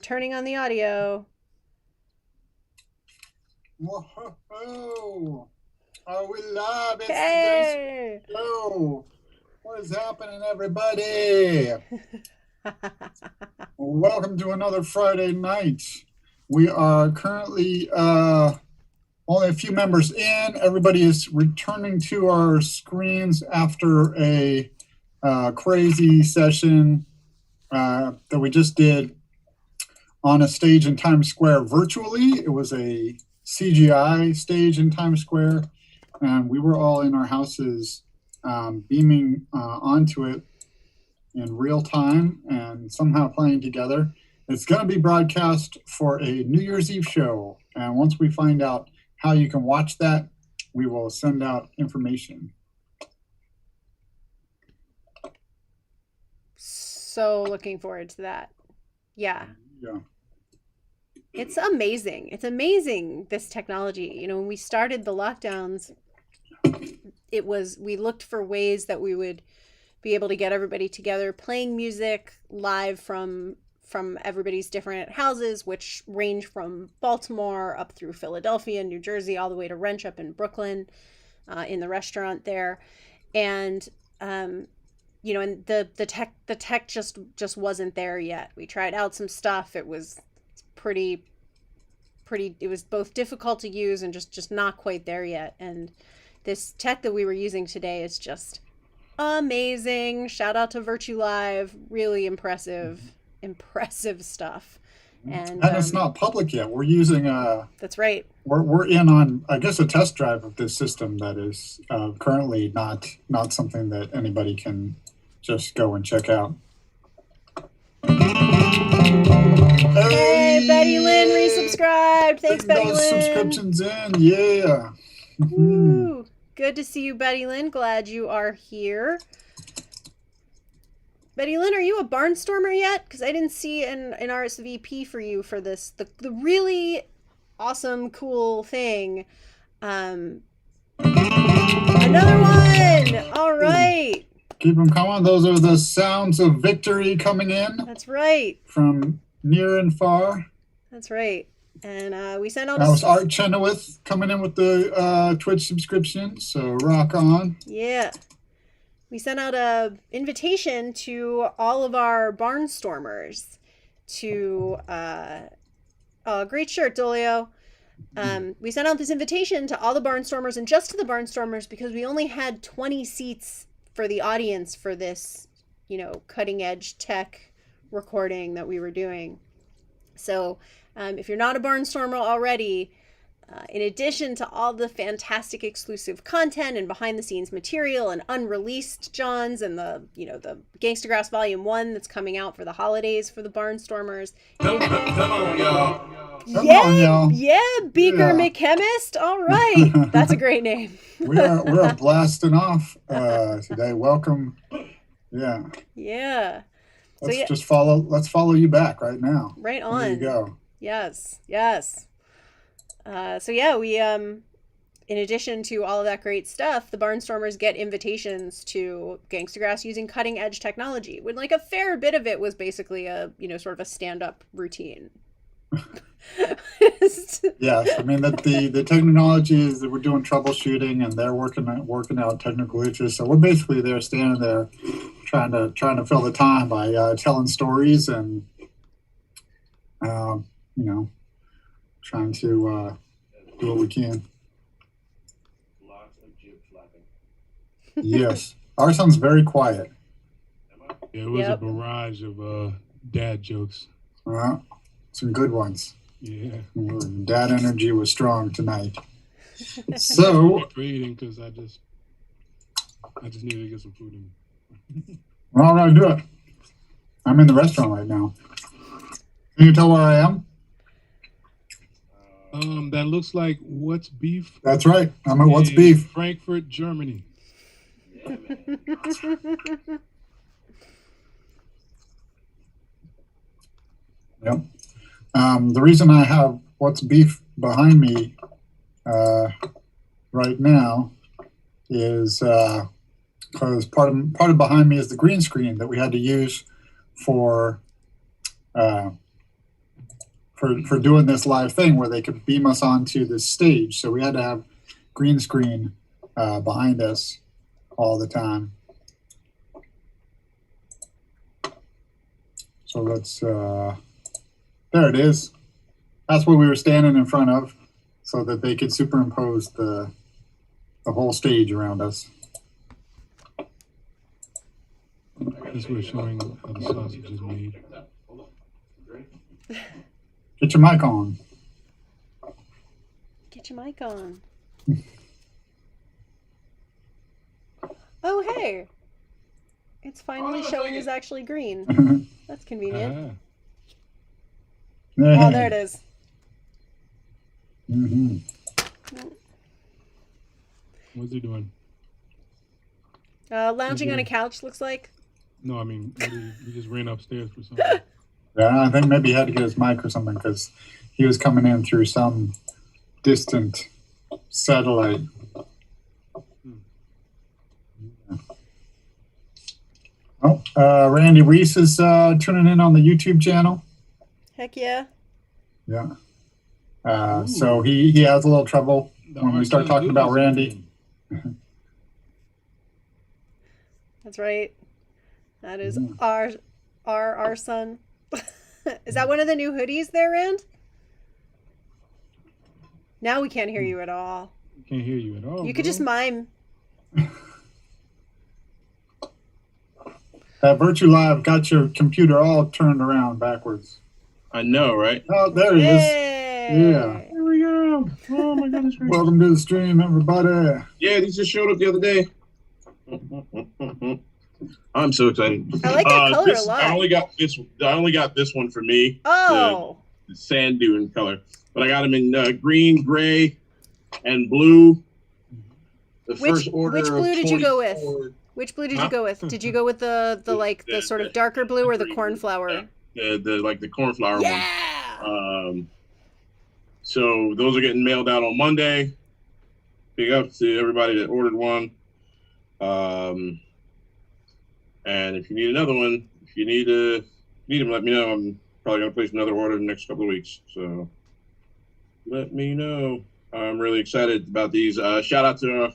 turning on the audio. Whoa! Are we live? It's Hey! the show. What is happening, everybody? Welcome to another Friday night. We are currently only a few members in. Everybody is returning to our screens after a crazy session that we just did on a stage in Times Square virtually. It was a CGI stage in Times Square, and we were all in our houses beaming onto it in real time and somehow playing together. It's going to be broadcast for a New Year's Eve show, and once we find out how you can watch that, we will send out information. So looking forward to that. Yeah. It's amazing. It's amazing, this technology. You know, when we started the lockdowns, we looked for ways that we would be able to get everybody together playing music live from everybody's different houses, which range from Baltimore up through Philadelphia and New Jersey, all the way to Wrench up in Brooklyn, in the restaurant there. And you know, and the tech just wasn't there yet. We tried out some stuff. It was pretty it was both difficult to use and just not quite there yet. And this tech that we were using today is just amazing. Shout out to Virtue Live. Really impressive stuff. And it's not public yet. We're using that's right. We're in on, I guess, a test drive of this system that is currently not something that anybody can just go and check out. Hey, Betty Lynn resubscribed. Thanks, Betty Lynn. Subscriptions in, yeah. Woo. Good to see you, Betty Lynn. Glad you are here. Betty Lynn, are you a barnstormer yet? Because I didn't see an RSVP for you for this. The really awesome, cool thing. Another one! All right. Keep them coming. Those are the sounds of victory coming in. That's right. From near and far. That's right. And we sent out that was Art Chenoweth coming in with the Twitch subscription, so rock on. Yeah. We sent out a invitation to all of our barnstormers to great shirt, Dolio. We sent out this invitation to all the barnstormers and just to the barnstormers because we only had 20 seats for the audience for this, you know, cutting edge tech recording that we were doing. So if you're not a barnstormer already, in addition to all the fantastic exclusive content and behind the scenes material and unreleased Johns and the Gangstagrass Volume 1 that's coming out for the holidays for the barnstormers. Come on, y'all. Yeah, Beaker McChemist. All right. That's a great name. we're blasting off today. Welcome. Yeah. Yeah. Let's follow you back right now. Right on. There you go. Yes. We in addition to all of that great stuff, the barnstormers get invitations to Gangstagrass using cutting edge technology. When like a fair bit of it was basically a sort of a stand-up routine. Yes, I mean that the technology is that we're doing troubleshooting and they're working out technical issues. So we're basically there standing there trying to fill the time by telling stories and trying to do what we can. Lots of jib flapping. Yes, our son's very quiet. Yeah, it was a barrage of dad jokes. Some good ones. Yeah. Dad energy was strong tonight. So for eating because I just needed to get some food in. Well, I'm gonna do it. I'm in the restaurant right now. Can you tell where I am? That looks like What's Beef. That's right. I'm at What's Beef. Frankfurt, Germany. Yeah, man. Yep. The reason I have What's Beef behind me right now is because part of behind me is the green screen that we had to use for for doing this live thing where they could beam us onto the stage. So we had to have green screen behind us all the time. So let's, there it is. That's what we were standing in front of so that they could superimpose the whole stage around us. This was showing how the sausage is made. Get your mic on. Get your mic on. Oh, hey. It's finally showing is actually green. That's convenient. Oh, there it is. Mm-hmm. What's he doing? Lounging on a couch, looks like. No, I mean, he just ran upstairs for something. Yeah, I think maybe he had to get his mic or something because he was coming in through some distant satellite. Oh, Randy Reese is tuning in on the YouTube channel. Heck yeah. Yeah. So he has a little trouble when we start talking about Randy. That's right. That is our son. Is that one of the new hoodies there, Rand? Now we can't hear you at all. Can't hear you at all. You could just mime. Virtue Live got your computer all turned around backwards. I know, right? Oh, there he is. Yeah. There we go. Oh my goodness. Welcome to the stream, everybody. Yeah, these just showed up the other day. I'm so excited. I like that color a lot. I only got this one for me. Oh. The sand dune color, but I got them in green, gray, and blue. The first order. Which blue did you go with? 24. Which blue did you go with? Did you go with the sort of darker blue or the cornflower? The cornflower yeah. one. So those are getting mailed out on Monday. Big up to everybody that ordered one. And if you need another one, if you need them, let me know. I'm probably gonna place another order in the next couple of weeks. So let me know. I'm really excited about these. Shout out to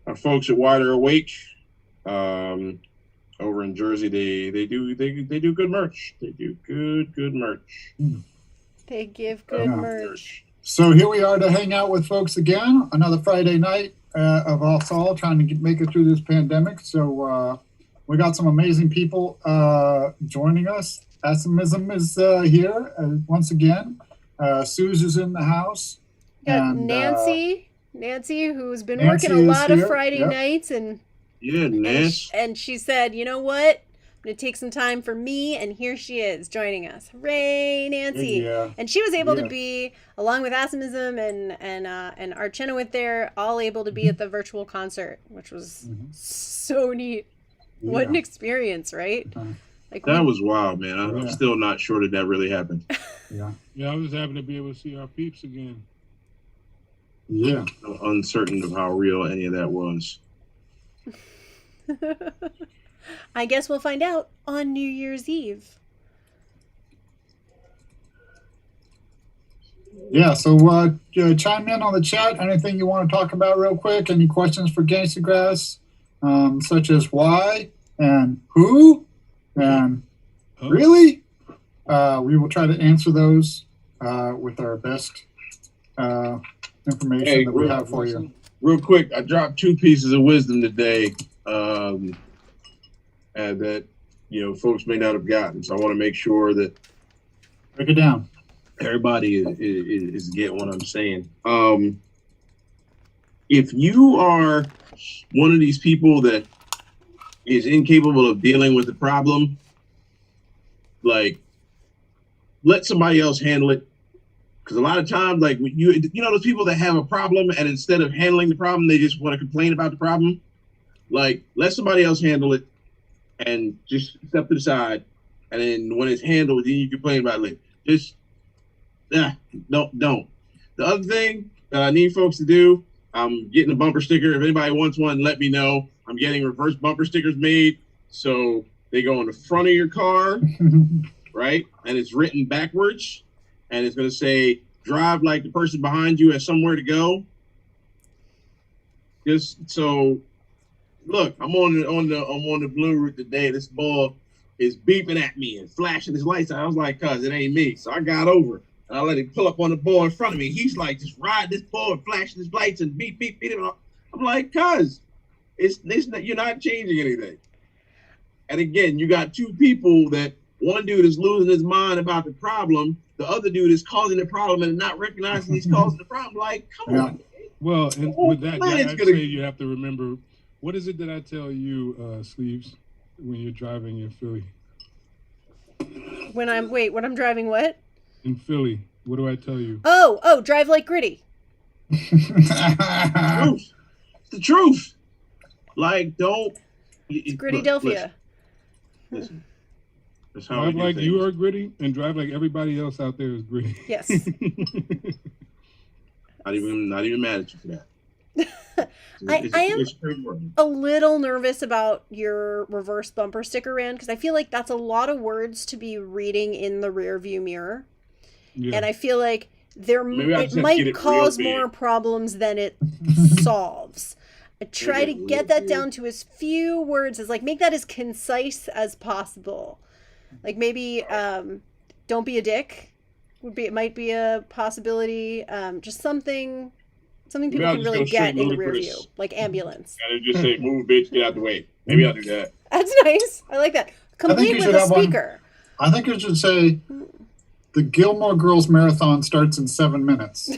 our folks at Wider Awake. Over in Jersey, they do good merch. They do good merch. They give good merch. So here we are to hang out with folks again. Another Friday night of us all trying to make it through this pandemic. So we got some amazing people joining us. Pessimism is here once again. Suze is in the house. And Nancy, who's been working a lot of Friday nights and. Yeah, Nash. And she said, you know what? I'm going to take some time for me. And here she is joining us. Hooray, Nancy. Yeah. And she was able to be, along with Asimism and Art Chenoweth there, all able to be at the virtual concert, which was so neat. Yeah. What an experience, right? Like, that was wild, man. I'm still not sure that really happened. Yeah, I was happy to be able to see our peeps again. Yeah. I'm uncertain of how real any of that was. I guess we'll find out on New Year's Eve. Yeah, so chime in on the chat. Anything you want to talk about real quick? Any questions for Gangstagrass, such as why and who and really? We will try to answer those with our best information that we have for you. Real quick, I dropped 2 pieces of wisdom today. And that folks may not have gotten, so I want to make sure that break it down. Everybody is getting what I'm saying. If you are one of these people that is incapable of dealing with the problem, like, let somebody else handle it. Because a lot of times, like, those people that have a problem and instead of handling the problem, they just want to complain about the problem. Like, let somebody else handle it and just step to the side. And then when it's handled, then you complain about it. Just, don't. The other thing that I need folks to do, I'm getting a bumper sticker. If anybody wants one, let me know. I'm getting reverse bumper stickers made. So they go on the front of your car, right? And it's written backwards. and it's going to say drive like the person behind you has somewhere to go. Just so, look, I'm on the blue route today. This ball is beeping at me and flashing his lights. I was like, cuz it ain't me. So I got over and I let him pull up on the ball in front of me. He's like, just ride this ball and flashing his lights and beep, beep, beep. I'm like, cuz you're not changing anything. And again, you got two people that one dude is losing his mind about the problem. The other dude is causing the problem and not recognizing he's causing the problem. Like, come on. Well, and with that, I'd gonna... say you have to remember, what is it that I tell you, Sleeves, when you're driving in Philly? When I'm driving what? In Philly, what do I tell you? Oh, drive like Gritty. It's the truth. Like, don't. It's Gritty-delphia. Listen. That's how drive like you are Gritty, and drive like everybody else out there is Gritty. Yes. Not even mad at you for that. I am a little nervous about your reverse bumper sticker, Rand, because I feel like that's a lot of words to be reading in the rear view mirror. Yeah. And I feel like it might cause more problems than it solves. I try to get that down to as few words as, like, make that as concise as possible. Like, maybe don't be a dick it might be a possibility. Just something people can really get in the rear view, like ambulance. And just say, move, bitch, get out the way. Maybe I'll do that. That's nice. I like that. Complete with a speaker. I think you should say, the Gilmore Girls marathon starts in 7 minutes.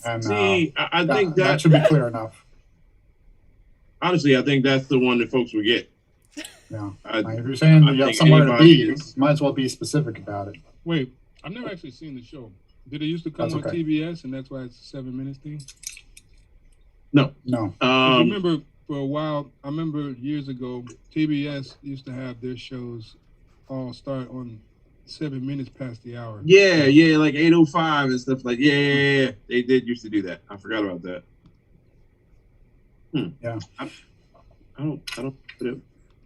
And, see, I think that should be clear enough. Honestly, I think that's the one that folks will get. Yeah. If you're saying you have somewhere to be, you might as well be specific about it. Wait, I've never actually seen the show. Did it used to come on TBS, and that's why it's a 7 minutes thing? No. I remember for a while, I remember years ago, TBS used to have their shows all start on 7 minutes past the hour. Yeah, like 8:05 and stuff like. Yeah. They did used to do that. I forgot about that. Yeah. I don't.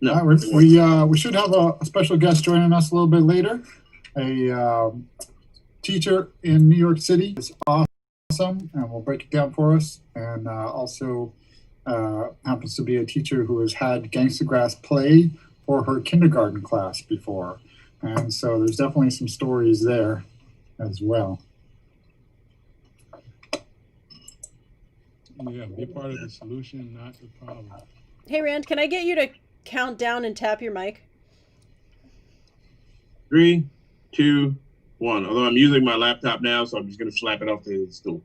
No. We should have a special guest joining us a little bit later. A teacher in New York City is awesome, and will break it down for us. And also happens to be a teacher who has had Gangstagrass play for her kindergarten class before. And so there's definitely some stories there as well. Yeah, be part of the solution, not the problem. Hey, Rand, can I get you to count down and tap your mic? 3, 2, 1. Although I'm using my laptop now, so I'm just going to slap it off the stool.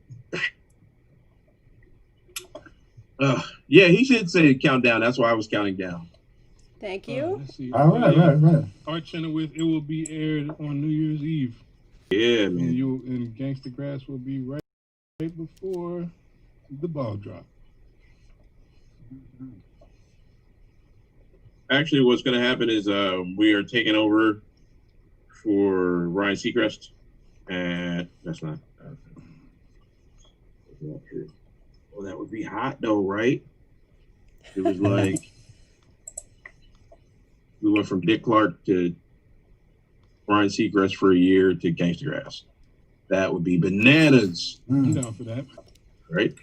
Yeah, he should say countdown. That's why I was counting down. Thank you. All right. Art Chenoweth, it will be aired on New Year's Eve. Yeah, man. And Gangstagrass will be right before the ball drop. Actually, what's going to happen is we are taking over for Ryan Seacrest, and that's not true. Well, that would be hot, though, right? It was like we went from Dick Clark to Ryan Seacrest for a year to Gangstagrass. That would be bananas. I'm down for that. Right?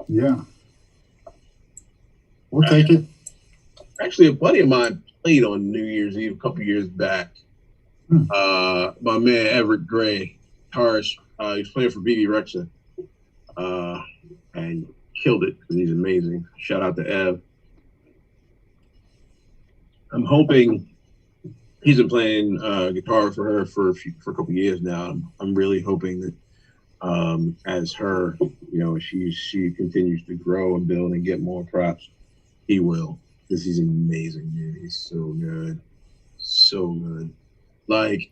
Yeah. We'll take it. Actually, a buddy of mine played on New Year's Eve a couple years back. My man, Everett Gray, guitarist, he was playing for BB Rexa and killed it because he's amazing. Shout out to Ev. I'm hoping he's been playing guitar for her for a couple years now. I'm really hoping that as her, she continues to grow and build and get more props, he will, because he's amazing, dude. He's so good, so good. Like,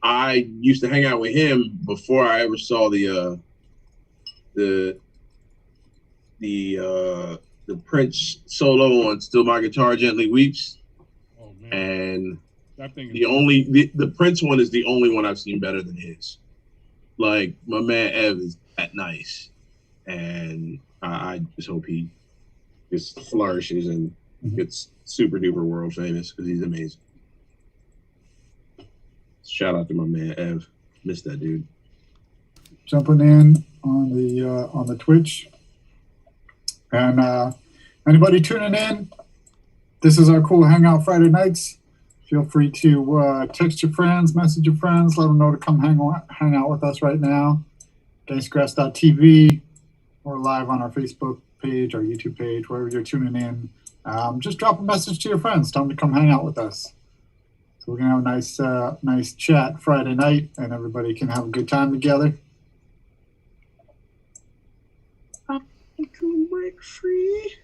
I used to hang out with him before I ever saw the Prince solo on "Still My Guitar Gently Weeps." Oh, man. And that thing the Prince one is the only one I've seen better than his. Like, my man Ev is that nice, and I just hope he just flourishes and gets super duper world famous because he's amazing. Shout out to my man Ev. Miss that dude. Jumping in on the Twitch, and anybody tuning in, this is our cool hangout Friday nights. Feel free to text your friends, message your friends, let them know to come hang out with us right now. Gangstagrass.tv. We're live on our Facebook page, our YouTube page, wherever you're tuning in. Just drop a message to your friends. Tell them to come hang out with us. So we're gonna have a nice chat Friday night, and everybody can have a good time together. I can break free.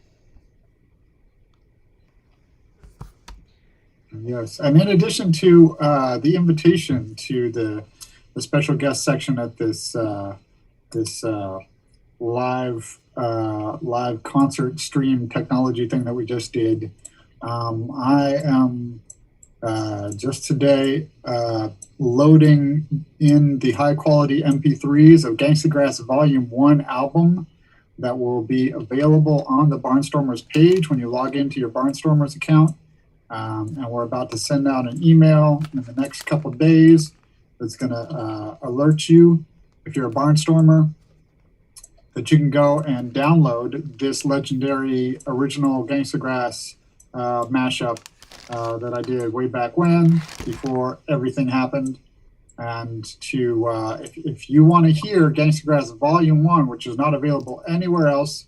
Yes, and in addition to the invitation to the special guest section at this live concert stream technology thing that we just did, I am just today loading in the high quality MP3s of Gangstagrass Volume 1 album that will be available on the Barnstormers page when you log into your Barnstormers account. And we're about to send out an email in the next couple of days that's going to alert you, if you're a Barnstormer, that you can go and download this legendary original Gangstagrass mashup that I did way back when, before everything happened. And to if you want to hear Gangstagrass Volume 1, which is not available anywhere else,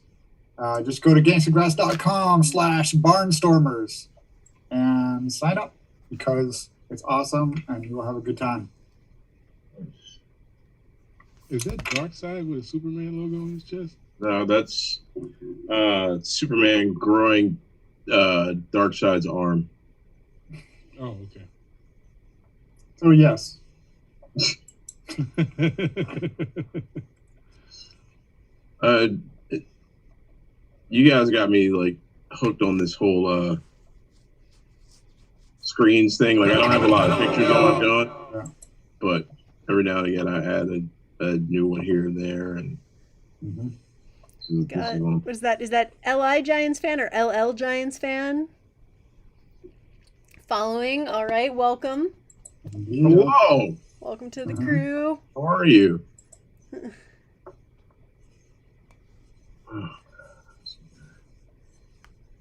just go to gangstagrass.com/barnstormers and sign up, because it's awesome and you will have a good time. Is that Darkseid with a Superman logo on his chest? No, that's Superman growing Darkseid's arm. Oh, okay. So yes. You guys got me like hooked on this whole screens thing. Like, I don't have a lot of pictures on my phone, but every now and again I add a new one here and there. And what is that? Is that LI Giants fan or LL Giants fan? Following. All right, welcome. Yeah. Hello. Welcome to the crew. How are you?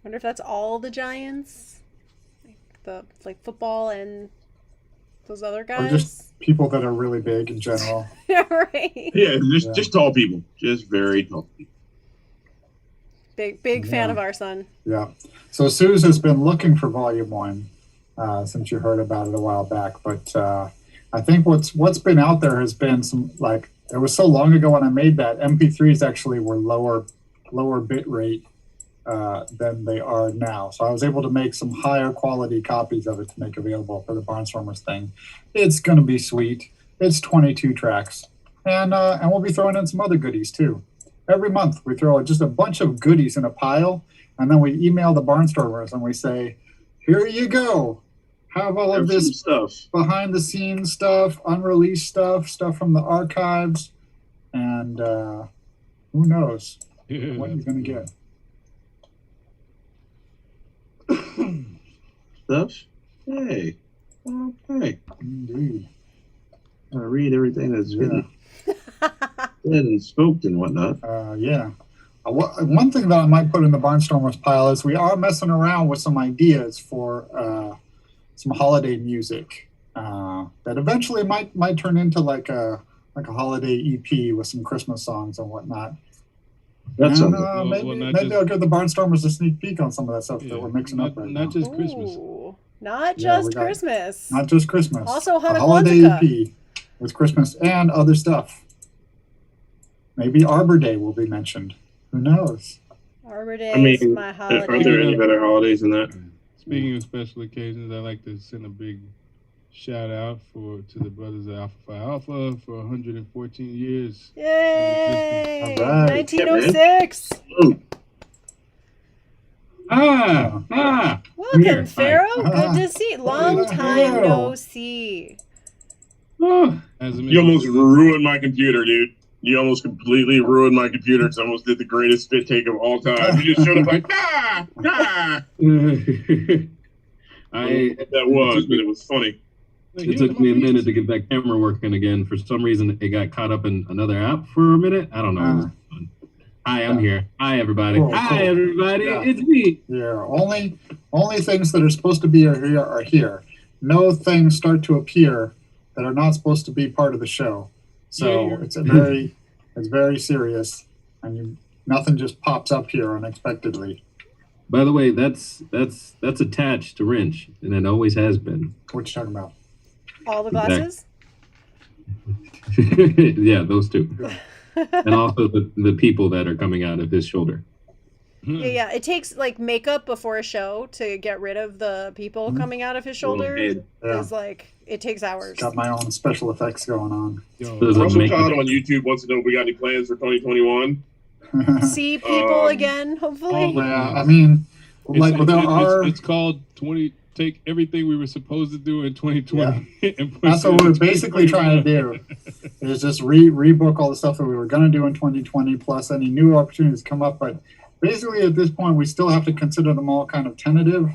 Wonder if that's all the Giants, like football and those other guys. Or just people that are really big in general. Right. Yeah, just tall people, just very tall people. Big fan of our son. Yeah. So Suze has been looking for Volume 1 since you heard about it a while back. But I think what's been out there has been some, like, it was so long ago when I made that, MP3s actually were lower bit rate than they are now. So I was able to make some higher quality copies of it to make available for the Barnstormers thing. It's going to be sweet. It's 22 tracks. And we'll be throwing in some other goodies too. Every month we throw just a bunch of goodies in a pile, and then we email the Barnstormers and we say, here you go. Have all of this stuff, behind the scenes stuff, unreleased stuff from the archives, and who knows what you're going to get. Stuff? Hey. Okay. Indeed. I read everything that's been said and smoked and whatnot. Yeah. One thing that I might put in the Barnstormers pile is we are messing around with some ideas for some holiday music that eventually might turn into like a holiday EP with some Christmas songs and whatnot. That's and, maybe I'll give the Barnstormers a sneak peek on some of that stuff that we're mixing up right now. Not just Christmas. Ooh, not just Christmas. Not just Christmas. Also a holiday Hanukkah. EP with Christmas and other stuff. Maybe Arbor Day will be mentioned. Who knows? Arbor Day is my holiday. Are there any better holidays than that? Speaking of special occasions, I'd like to send a big shout out to the brothers of Alpha Phi Alpha for 114 years. Yay! All right. 1906. Welcome, Here. Pharaoh. Good to see. Long time no see. As a You almost ruined my computer, dude. You almost completely ruined my computer because I almost did the greatest spit take of all time. You just showed up like, nah. That Was, but it was funny. It took me a minute to get that camera working again. For some reason, it got caught up in another app for a minute. I don't know. It was fun. Hi, I'm here. Hi, everybody. Cool, Hi, cool. everybody. Yeah. It's me. Yeah, only things that are supposed to be are here. No things start to appear that are not supposed to be part of the show. So Yeah. it's very serious, and nothing just pops up here unexpectedly. By the way, that's attached to wrench, and it always has been. What you talking about? All the glasses? Yeah, those two, and also the people that are coming out of his shoulder. Yeah. It takes like makeup before a show to get rid of the people coming out of his shoulder. Yeah. It's like it takes hours. Got my own special effects going on. Does it Russell make Todd on YouTube wants to know if we got any plans for 2021. See people again, hopefully. Yeah, I mean, like it's called 20. Take everything we were supposed to do in 2020 and push that's it what we're into basically trying to 2021. do. Is just rebook all the stuff that we were going to do in 2020, plus any new opportunities come up. But basically, at this point, we still have to consider them all kind of tentative,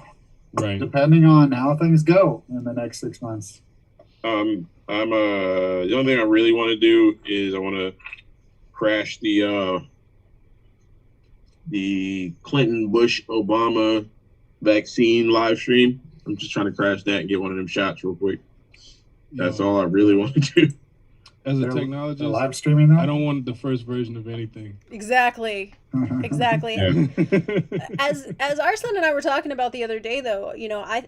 Right. depending on how things go in the next 6 months. The only thing I really want to do is I want to crash the Clinton, Bush, Obama vaccine live stream. I'm just trying to crash that and get one of them shots real quick. That's all I really want to do. As a They're technologist, live streaming that. I don't want the first version of anything. Exactly. Exactly. As Arslan and I were talking about the other day, though,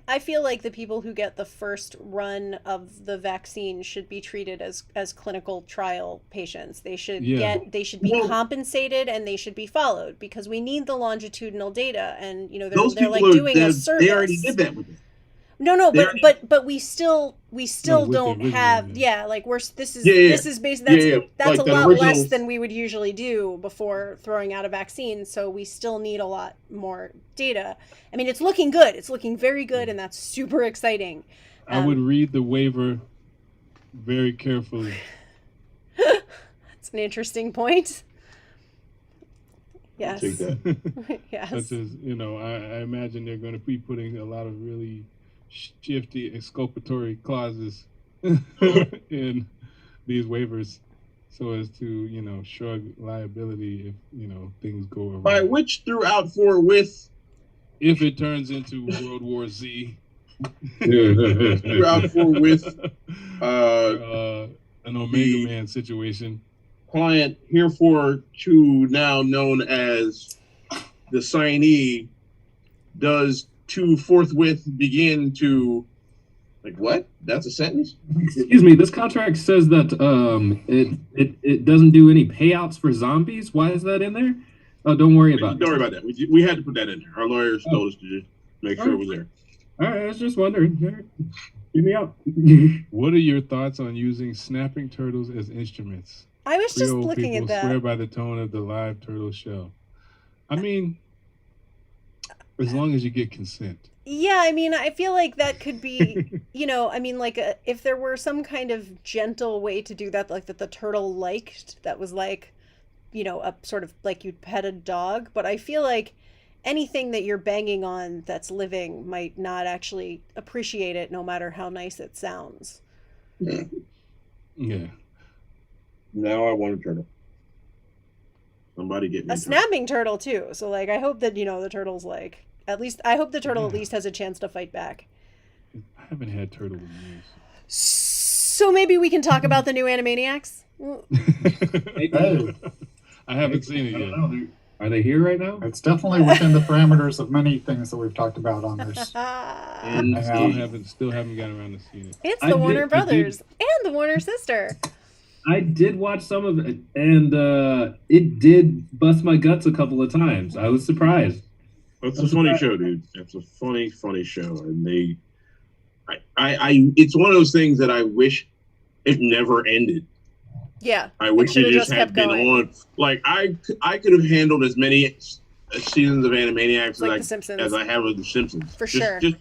I feel like the people who get the first run of the vaccine should be treated as clinical trial patients. They should be compensated and they should be followed because we need the longitudinal data. And they're like doing a service. They already did that with it. No, but we still with don't the original, have yeah. like this is basically that's Like a the lot original- less than we would usually do before throwing out a vaccine, so we still need a lot more data. I mean, it's looking good. It's looking very good, and that's super exciting. I would read the waiver very carefully. It's an interesting point. Yes. Take that. Yes. Such as, I imagine they're going to be putting a lot of really shifty exculpatory clauses in these waivers so as to, shrug liability if, things go wrong. By which throughout for with If it turns into World War Z. throughout for with an Omega Man situation. client herefore to now known as the signee does to forthwith begin to what? That's a sentence? Excuse me. This contract says that it doesn't do any payouts for zombies. Why is that in there? Oh, don't worry about it. Don't worry about that. We had to put that in there. Our lawyers told us to just make sure it was there. All right, I was just wondering. Hear me out. What are your thoughts on using snapping turtles as instruments? I was just Creole looking people at swear that. by the tone of the live turtle shell. I mean, as long as you get consent. Yeah, I mean, I feel like that could be, if there were some kind of gentle way to do that, like that the turtle liked, that was like, a sort of like you'd pet a dog. But I feel like anything that you're banging on that's living might not actually appreciate it, no matter how nice it sounds. Yeah. Now I want a turtle. Somebody get me a snapping turtle too. So like, I hope that the turtle's like at least has a chance to fight back. I haven't had turtle in years. So maybe we can talk about the new Animaniacs. Hey, I haven't seen it I yet. don't know. Are they here right now? it's definitely within the parameters of many things that we've talked about on this. And Still haven't gotten around to seeing it. It's I the did- Warner I Brothers and the Warner sister. I did watch some of it, and it did bust my guts a couple of times. I was surprised. It's a funny show, dude. It's a funny show, and it's one of those things that I wish it never ended. Yeah. I wish it should've just just had kept been going. on. Like I could have handled as many seasons of Animaniacs Like The Simpsons. as I have with The Simpsons. For sure. Just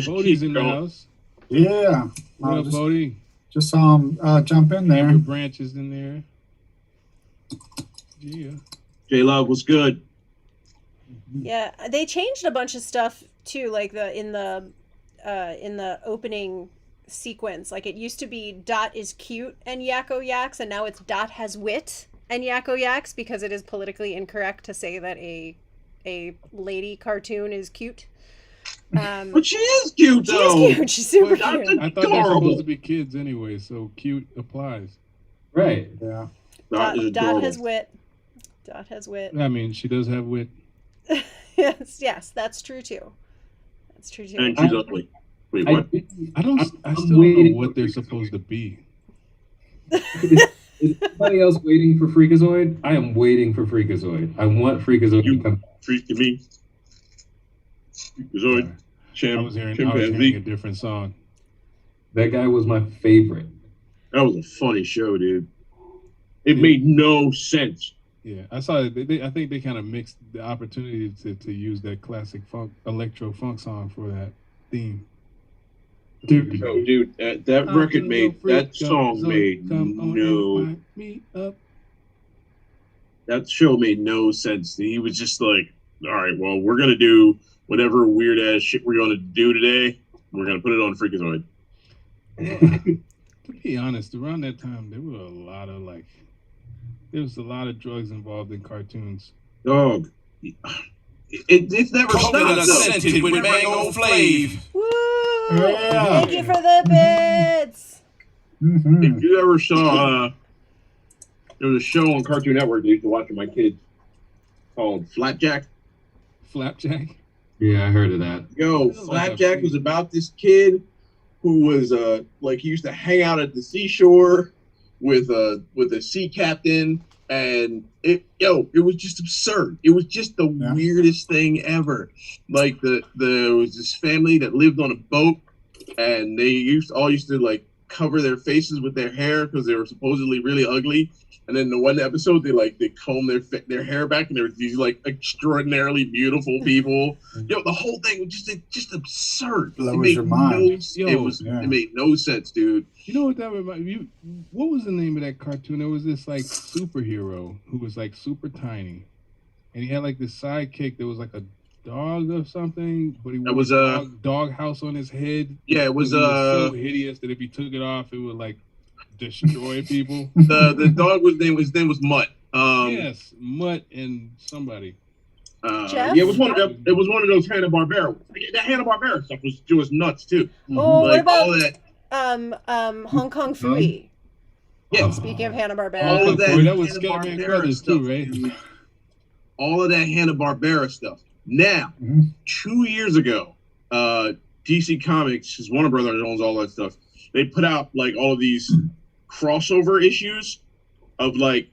Bodie's keep in the going. house. Yeah, What up, Bodie? just saw him jump in there. Amber Branch is in there. Yeah. J Love was good. Yeah, they changed a bunch of stuff too, like in the opening sequence. Like it used to be Dot is cute and Yakko yaks, and now it's Dot has wit and Yakko yaks because it is politically incorrect to say that a lady cartoon is cute. But she is cute, She though. is cute. She's super Well, cute. I thought they're Adorable. supposed to be kids anyway, so cute applies. Right. Yeah. Dot is Dot adorable. has wit. Dot has wit. I mean, she does have wit. Yes, that's true too. That's true too. And she's ugly. Wait, what? I still don't know what they're supposed to be. Is anybody else waiting for Freakazoid? I am waiting for Freakazoid. I want Freakazoid to come. Freaking me. Zoid. I was hearing a different song. That guy was my favorite. That was a funny show, dude. It made no sense. Yeah, I saw it. I think they kind of mixed the opportunity to use that classic funk, electro funk song for that theme. Dude, That record made that song made no. Me up. That show made no sense. He was just like, all right, well, we're gonna do whatever weird ass shit we're gonna do today. We're gonna put it on Freakazoid. To be honest, around that time there was a lot of drugs involved in cartoons. Dog. It's never stopped. Scented with mango flavor. Woo! Yeah. Thank you for the bits. Mm-hmm. If you ever saw, there was a show on Cartoon Network I used to watch with my kids called Flapjack. Flapjack. Yeah, I heard of that. Yo, Flapjack was about this kid who was like he used to hang out at the seashore with a sea captain, and it was just absurd. It was just the weirdest thing ever. Like there was this family that lived on a boat, and they used to like cover their faces with their hair because they were supposedly really ugly. And then the one episode, they comb their hair back, and there were these like extraordinarily beautiful people. The whole thing was just absurd. Blows your mind. It made no sense, dude. You know what that reminded you? What was the name of that cartoon? There was this like superhero who was like super tiny, and he had like this sidekick that was like a dog or something, but he was a dog house on his head. Yeah, it was so hideous that if he took it off, it would like destroy people. The dog his name was Mutt. Yes, Mutt and somebody. Jeff? Yeah, it was one of those Hanna-Barbera. That Hanna-Barbera stuff was nuts too. Oh, Like, what all about that? Hong Kong Phooey? Yeah. Speaking of Hanna-Barbera. All of that was Hanna-Barbera Scatman Crothers stuff, too, right? dude. All of that Hanna-Barbera stuff. Now, 2 years ago, DC Comics, his Warner Brothers owns all that stuff. They put out like all of these crossover issues of like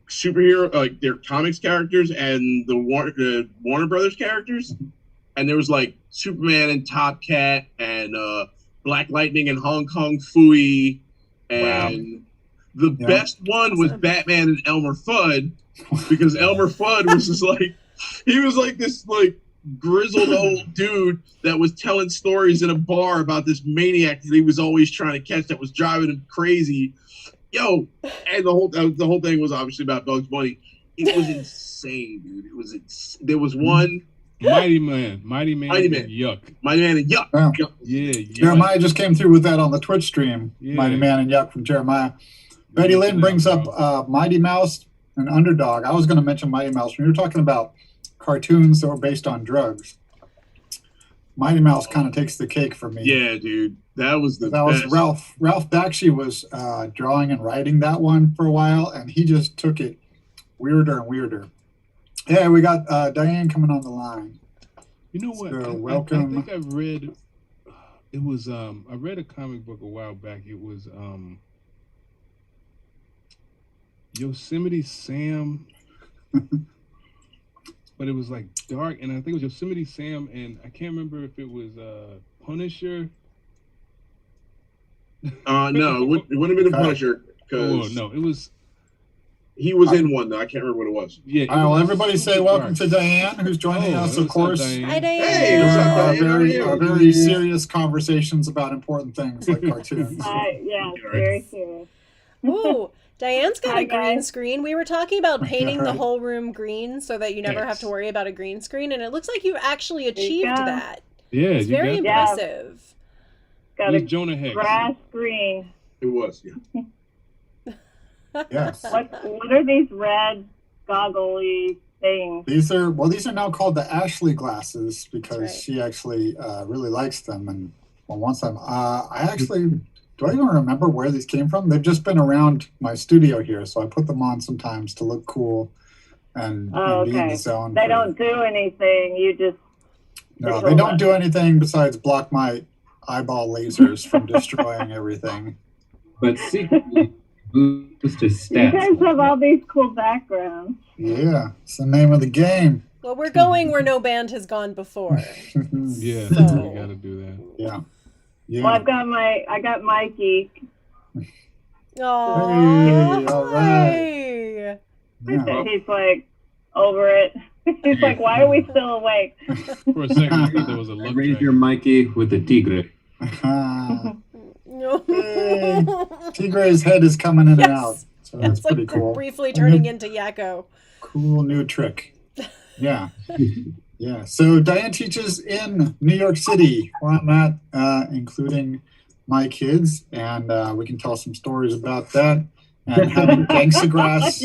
superhero, like their comics characters and the Warner Brothers characters. And there was like Superman and Top Cat and Black Lightning and Hong Kong Phooey. And the best one was Batman and Elmer Fudd, because Elmer Fudd was just like, he was like this like grizzled old dude that was telling stories in a bar about this maniac that he was always trying to catch that was driving him crazy. And the whole thing was obviously about Bugs Bunny. It was insane, dude. There was one Mighty Man and Yuck. Mighty Man and Yuck. Wow. Yeah. Jeremiah just came through with that on the Twitch stream. Yeah. Mighty Man and Yuck from Jeremiah. Betty Lynn brings up Mighty Mouse and Underdog. I was going to mention Mighty Mouse when you were talking about cartoons that were based on drugs. Mighty Mouse kind of takes the cake for me. Yeah, dude. That was Ralph Bakshi was drawing and writing that one for a while, and he just took it weirder and weirder. Hey, we got Diane coming on the line. You know what? So, welcome. I think I've read. It was I read a comic book a while back. It was Yosemite Sam. But it was like dark, and I think it was Yosemite Sam, and I can't remember if it was Punisher. No, it wouldn't have been the Punisher, because no, it was. He was in one though. I can't remember what it was. Yeah. All right, well, everybody say welcome to Diane, who's joining us, of course. Hi, Diane. Hey, what's up, Diane? Very serious conversations about important things like cartoons. Yeah, very serious. Ooh, Diane's got Hi, a green guys. screen. We were talking about painting the whole room green so that you never have to Yes. worry about a green screen, and it looks like you've actually achieved go. that. Yeah, It's you very got Yeah. impressive. Got Use a Jonah Hex. grass green. It was, yeah. Yes. What are these red goggly things? These are now called the Ashley glasses because right. she actually really likes them and wants them. I actually do I even remember where these came from? They've just been around my studio here, so I put them on sometimes to look cool and Oh, be in the okay. zone. They don't do anything. You just No, they don't do anything besides block my eyeball lasers from destroying everything. But secretly, boost his You stats. guys have all these cool backgrounds. Yeah, it's the name of the game. Well, we're going where no band has gone before. Yeah, So- you got to do that. Yeah. Yeah. Well, I got Mikey. Aww, Hey, all right. hi. Yeah. He's like over it. He's like, why are we still awake? For a second, I thought there was a love Raise track. your Mikey with the tigre. Hey, Tigre's head is coming in and out. So that's It's like pretty cool. briefly turning into Yakko. Cool new trick. Yeah. Yeah. So Diane teaches in New York City, where I'm at, including my kids, and we can tell some stories about that. And having Gangstagrass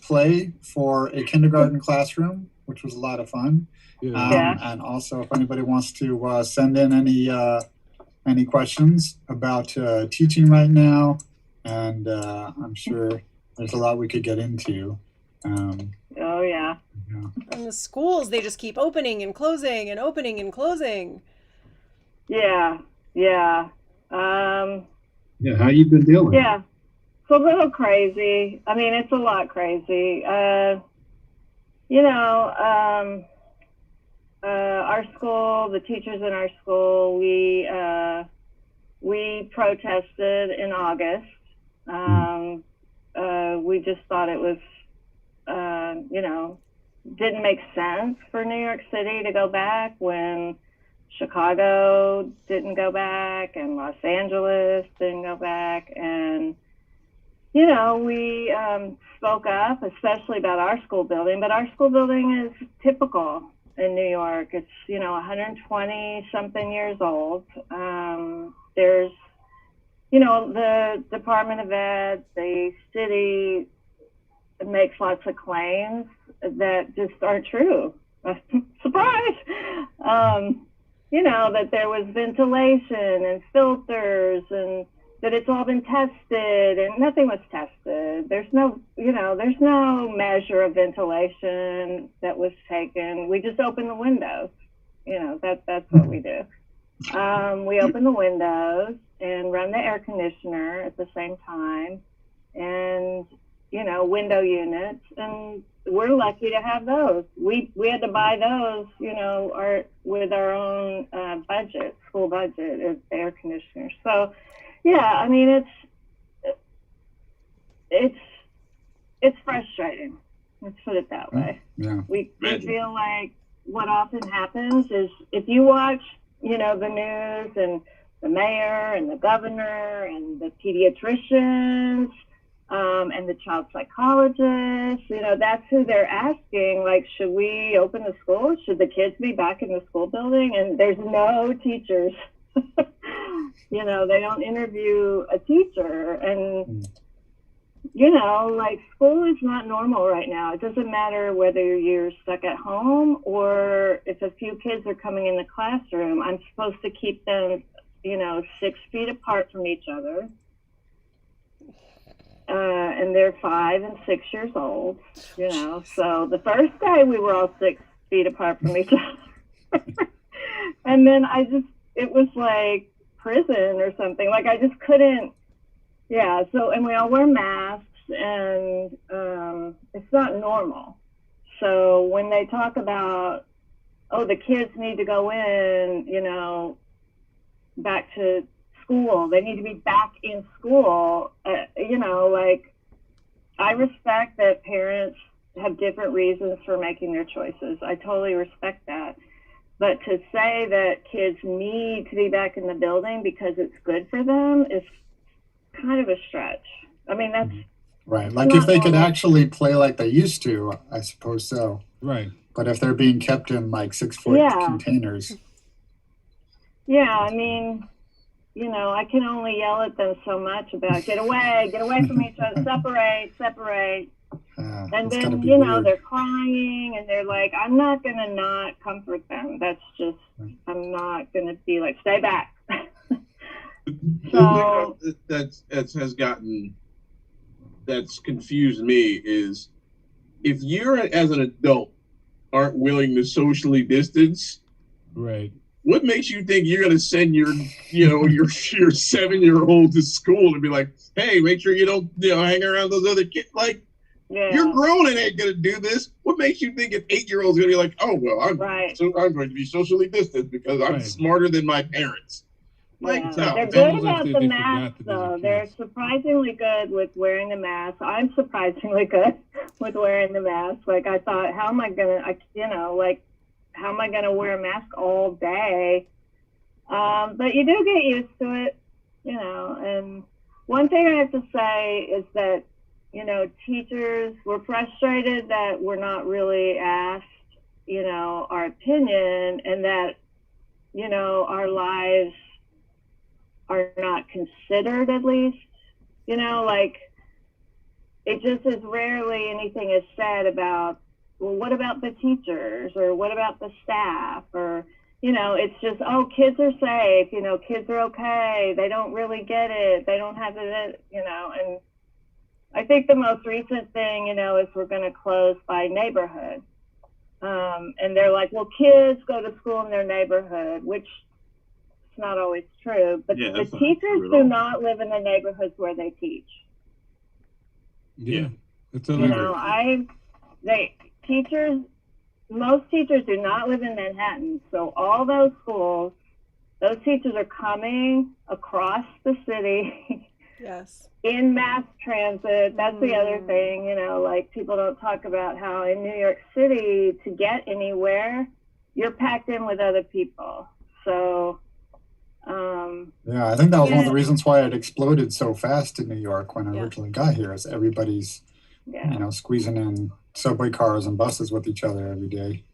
play for a kindergarten classroom, which was a lot of fun. Yeah. And also, if anybody wants to send in any questions about teaching right now, and I'm sure there's a lot we could get into. Oh yeah. And the schools, they just keep opening and closing and opening and closing. Yeah. Yeah. Yeah, how you been dealing? Yeah. It's a little crazy. I mean, it's a lot crazy. Our school, the teachers in our school, we protested in August. We just thought it was, didn't make sense for New York City to go back when Chicago didn't go back and Los Angeles didn't go back. And, we spoke up, especially about our school building, but our school building is typical in New York. It's, 120 something years old. There's, the Department of Ed, the city makes lots of claims that just aren't true. Surprise! That there was ventilation and filters and that it's all been tested and nothing was tested. There's no measure of ventilation that was taken. We just open the windows. That's what we do. We open the windows and run the air conditioner at the same time and, window units. And we're lucky to have those. We had to buy those, with our own budget, school budget, of air conditioners. So, yeah, I mean, it's frustrating. Let's put it that way. Yeah. We feel like what often happens is if you watch, the news and the mayor and the governor and the pediatricians and the child psychologists, that's who they're asking, like, should we open the school? Should the kids be back in the school building? And there's no teachers. They don't interview a teacher. And, school is not normal right now. It doesn't matter whether you're stuck at home or if a few kids are coming in the classroom. I'm supposed to keep them, 6 feet apart from each other. And they're 5 and 6 years old, So the first day we were all 6 feet apart from each other. And then it was like prison or something. Like I just couldn't. Yeah. So, and we all wear masks and it's not normal. So when they talk about, the kids need to go in, back to school, they need to be back in school, I respect that parents have different reasons for making their choices. I totally respect that. But to say that kids need to be back in the building because it's good for them is kind of a stretch. I mean, that's Right. Like if not they could normal. actually play like they used to, I suppose so. Right. But if they're being kept in like 6-foot Yeah. containers. Yeah, I mean, I can only yell at them so much about get away from each other, separate. And It's gotta then, be weird. they're crying and they're like, I'm not going to not comfort them. That's just, I'm not going to be like, stay back. So, The thing that's confused me is if you're as an adult aren't willing to socially distance, Right. what makes you think you're going to send your 7-year-old to school and be like, hey, make sure you don't hang around those other kids? Like, yeah. you're grown and ain't going to do this. What makes you think an 8-year-old's going to be like, oh well, I'm going to be socially distanced because I'm smarter than my parents? Like, Yeah. no. They're It's good almost like about they the forgot mask, that these are though. kids. They're surprisingly good with wearing the mask. I'm surprisingly good with wearing the mask. Like, I thought, how am I going to wear a mask all day? But you do get used to it, and one thing I have to say is that, teachers were frustrated that we're not really asked, our opinion, and that, our lives are not considered, at least, like it just is rarely anything is said about, well, what about the teachers, or what about the staff, or it's just, oh, kids are safe, kids are okay, they don't really get it, they don't have it, and I think the most recent thing, is we're going to close by neighborhood. And they're like, well, kids go to school in their neighborhood, which is not always true, but the teachers do not live in the neighborhoods where they teach. Yeah. It's illegal. Most teachers do not live in Manhattan. So all those schools, those teachers are coming across the city. Yes. In mass transit. That's the other thing, like people don't talk about how in New York City, to get anywhere, you're packed in with other people. So, yeah, I think that was one of the reasons why it exploded so fast in New York when I originally got here, is everybody's, squeezing in subway cars and buses with each other every day.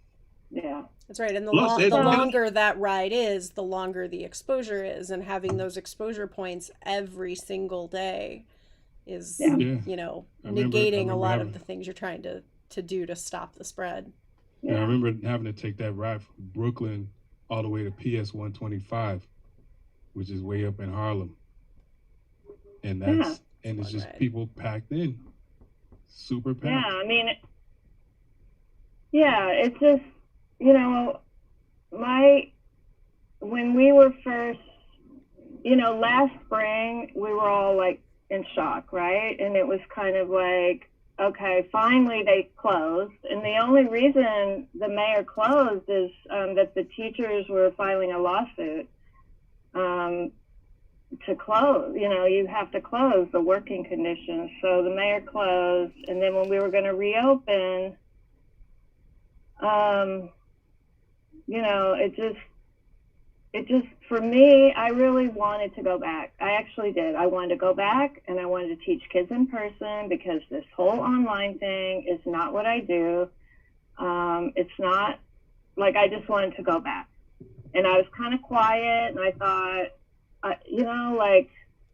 Yeah. That's right. And the longer that ride is, the longer the exposure is. And having those exposure points every single day is, negating a lot of the things you're trying to do to stop the spread. Yeah, I remember having to take that ride from Brooklyn all the way to PS 125, which is way up in Harlem. And it's just people packed in. Super packed. Yeah, I mean, it's just, when we were first, last spring, we were all like in shock, right? And it was kind of like, okay, finally they closed. And the only reason the mayor closed is that the teachers were filing a lawsuit to close. You have to close the working conditions. So the mayor closed. And then when we were going to reopen, it just, for me, I really wanted to go back. I actually did. I wanted to go back, and I wanted to teach kids in person, because this whole online thing is not what I do. It's not, like, I just wanted to go back. And I was kind of quiet, and I thought,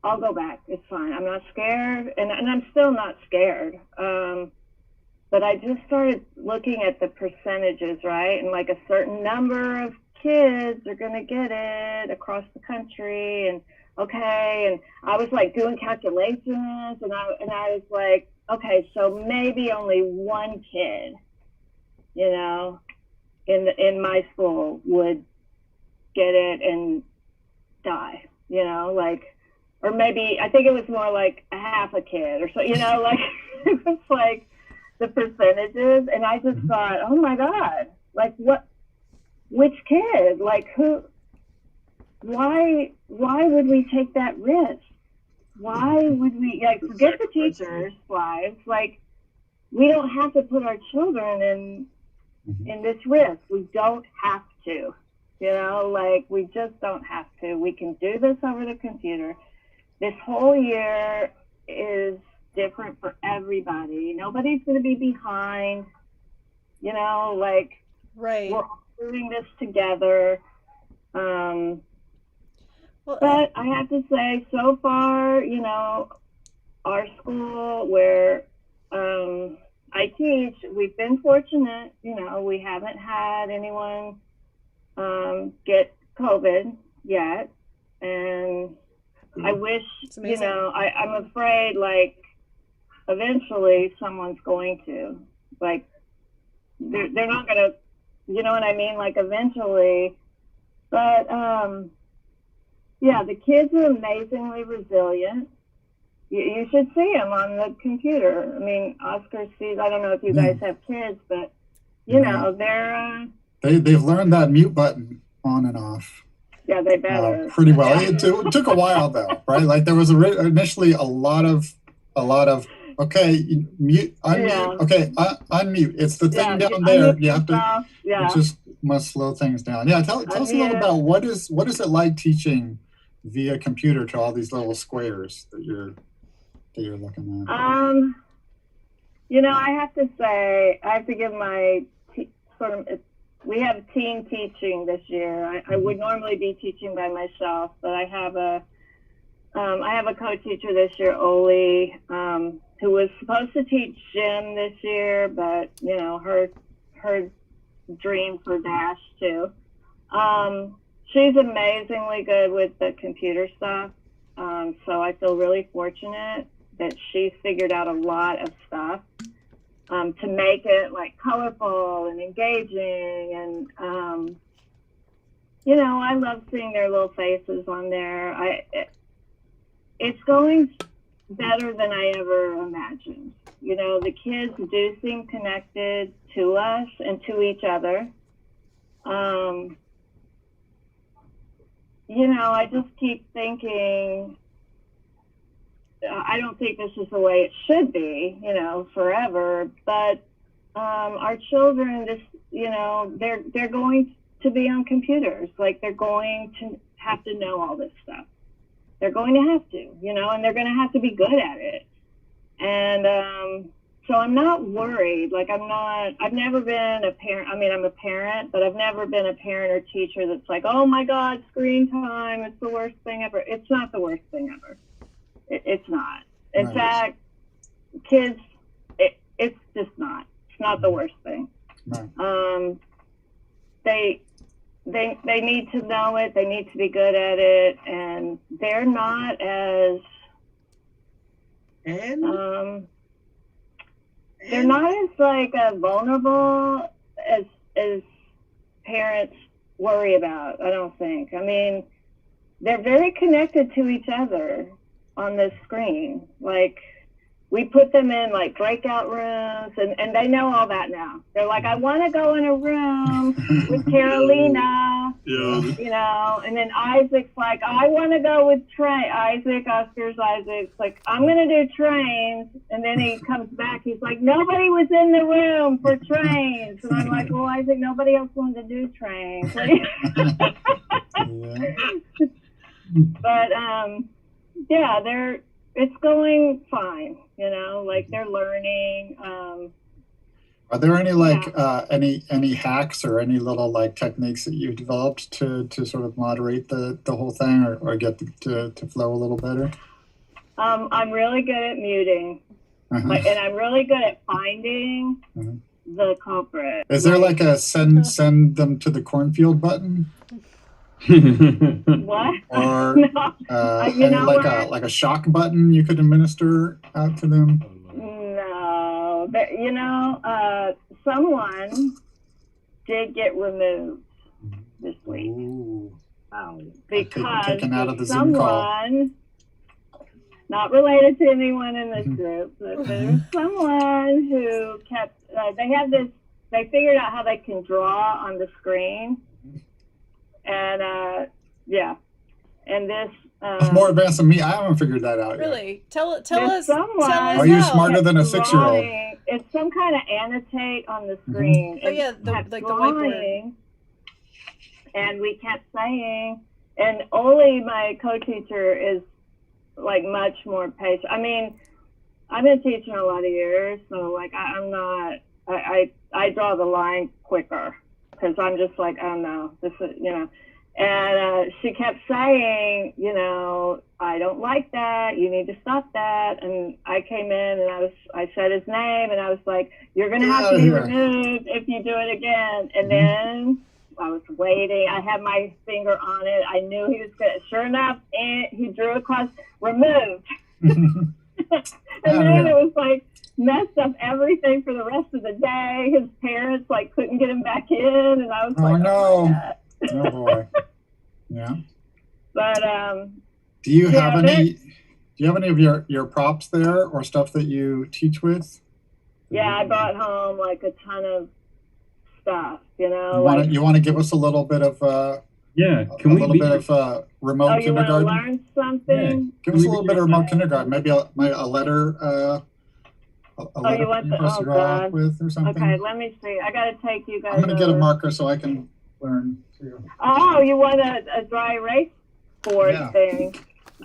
I'll go back. It's fine. I'm not scared, and I'm still not scared. But I just started looking at the percentages, right? And like a certain number of kids are going to get it across the country. And okay. And I was like doing calculations, and I was like, okay, so maybe only one kid, in my school would get it and die, or maybe, I think it was more like a half a kid or so, like, it was like the percentages. And I just thought, oh my God, like which kid, like why would we take that risk? Why would we, like, forget the teachers' lives? Like, we don't have to put our children in this risk. We don't have to, like, we just don't have to. We can do this over the computer. this whole year is different for everybody. Nobody's going to be behind, like Right. we're all doing this together. Well, But I have to say, so far, our school where I teach, we've been fortunate. We haven't had anyone get COVID yet, and I wish, it's amazing. I'm afraid, like, eventually someone's going to, like, they're not gonna, you know what I mean? Like, eventually, but yeah, the kids are amazingly resilient. You should see them on the computer. I mean, Oscar sees, I don't know if you guys have kids, but, they're... They've learned that mute button on and off. Yeah, they better. Pretty well. It took a while, though, right? Like, there was initially a lot of, okay, mute, unmute, Yeah. okay, unmute. It's the thing down unmute there. You have to... yourself. Yeah. It just must slow things down. Yeah, tell us a little about what is it like teaching via computer to all these little squares that you're looking at? I have to say, I have to give my we have team teaching this year. I would normally be teaching by myself, but I have a co-teacher this year, Oli, who was supposed to teach gym this year, but her dream for Dash too. She's amazingly good with the computer stuff. So I feel really fortunate that she's figured out a lot of stuff to make it like colorful and engaging. And, I love seeing their little faces on there. It's going better than I ever imagined. The kids do seem connected to us and to each other. I just keep thinking, I don't think this is the way it should be, forever, but our children just, they're going to be on computers. Like, they're going to have to know all this stuff. They're going to have to, and they're going to have to be good at it. And so I'm not worried. Like, I've never been a parent. I mean, I'm a parent, but I've never been a parent or teacher that's like, oh my God, screen time, it's the worst thing ever. It's not the worst thing ever. It's not. In fact, kids, it's just not. It's not the worst thing. Right. They need to know it. They need to be good at it, and they're not as they're not as like vulnerable as parents worry about. I don't think. I mean, they're very connected to each other on the screen. Like, we put them in like breakout rooms, and they know all that now. They're like, I want to go in a room with Carolina, and then Isaac's like, I want to go with Oscar's Isaac's like, I'm going to do trains. And then he comes back, he's like, nobody was in the room for trains. And I'm like, well, Isaac, nobody else wanted to do trains. But, yeah, it's going fine, like they're learning. Are there any any hacks or any little like techniques that you've developed to sort of moderate the whole thing or get to flow a little better? I'm really good at muting, and I'm really good at finding the culprit. Is there like a send them to the cornfield button? What? Or no, like a shock button you could administer out to them? No, but someone did get removed this week. Ooh. Because taken out of the Zoom call. Someone, not related to anyone in this group, but there's someone who kept. They figured out how they can draw on the screen. And and this more advanced than me. I haven't figured that out really yet. Tell us Are you smarter than a 6-year-old? It's some kind of annotate on the screen. Oh yeah, the whiteboard. And we kept saying, and Oli, my co-teacher, is like much more patient. I mean, I've been teaching a lot of years, so like I'm not. I draw the line quicker because I'm just like, oh no, this is, you know. And she kept saying, you know, I don't like that. You need to stop that. And I came in and I said his name and I was like, you're going to have to be removed if you do it again. And then I was waiting. I had my finger on it. I knew he was good. Sure enough, and he drew across removed. And then it was like messed up everything for the rest of the day. His parents like couldn't get him back in. And I was like, no. oh my God. Oh boy. Yeah. But do you have any of your props there or stuff that you teach with? Yeah, I brought home like a ton of stuff, you know. You want to give us a little bit of can we bit of remote kindergarten? You want to learn something? Yeah. Give us a little bit of remote kindergarten, maybe a letter you want for us to draw with or something. Okay, let me see. I got to take you guys. I'm going to get a marker so I can learn too. Oh, you want a dry erase board thing?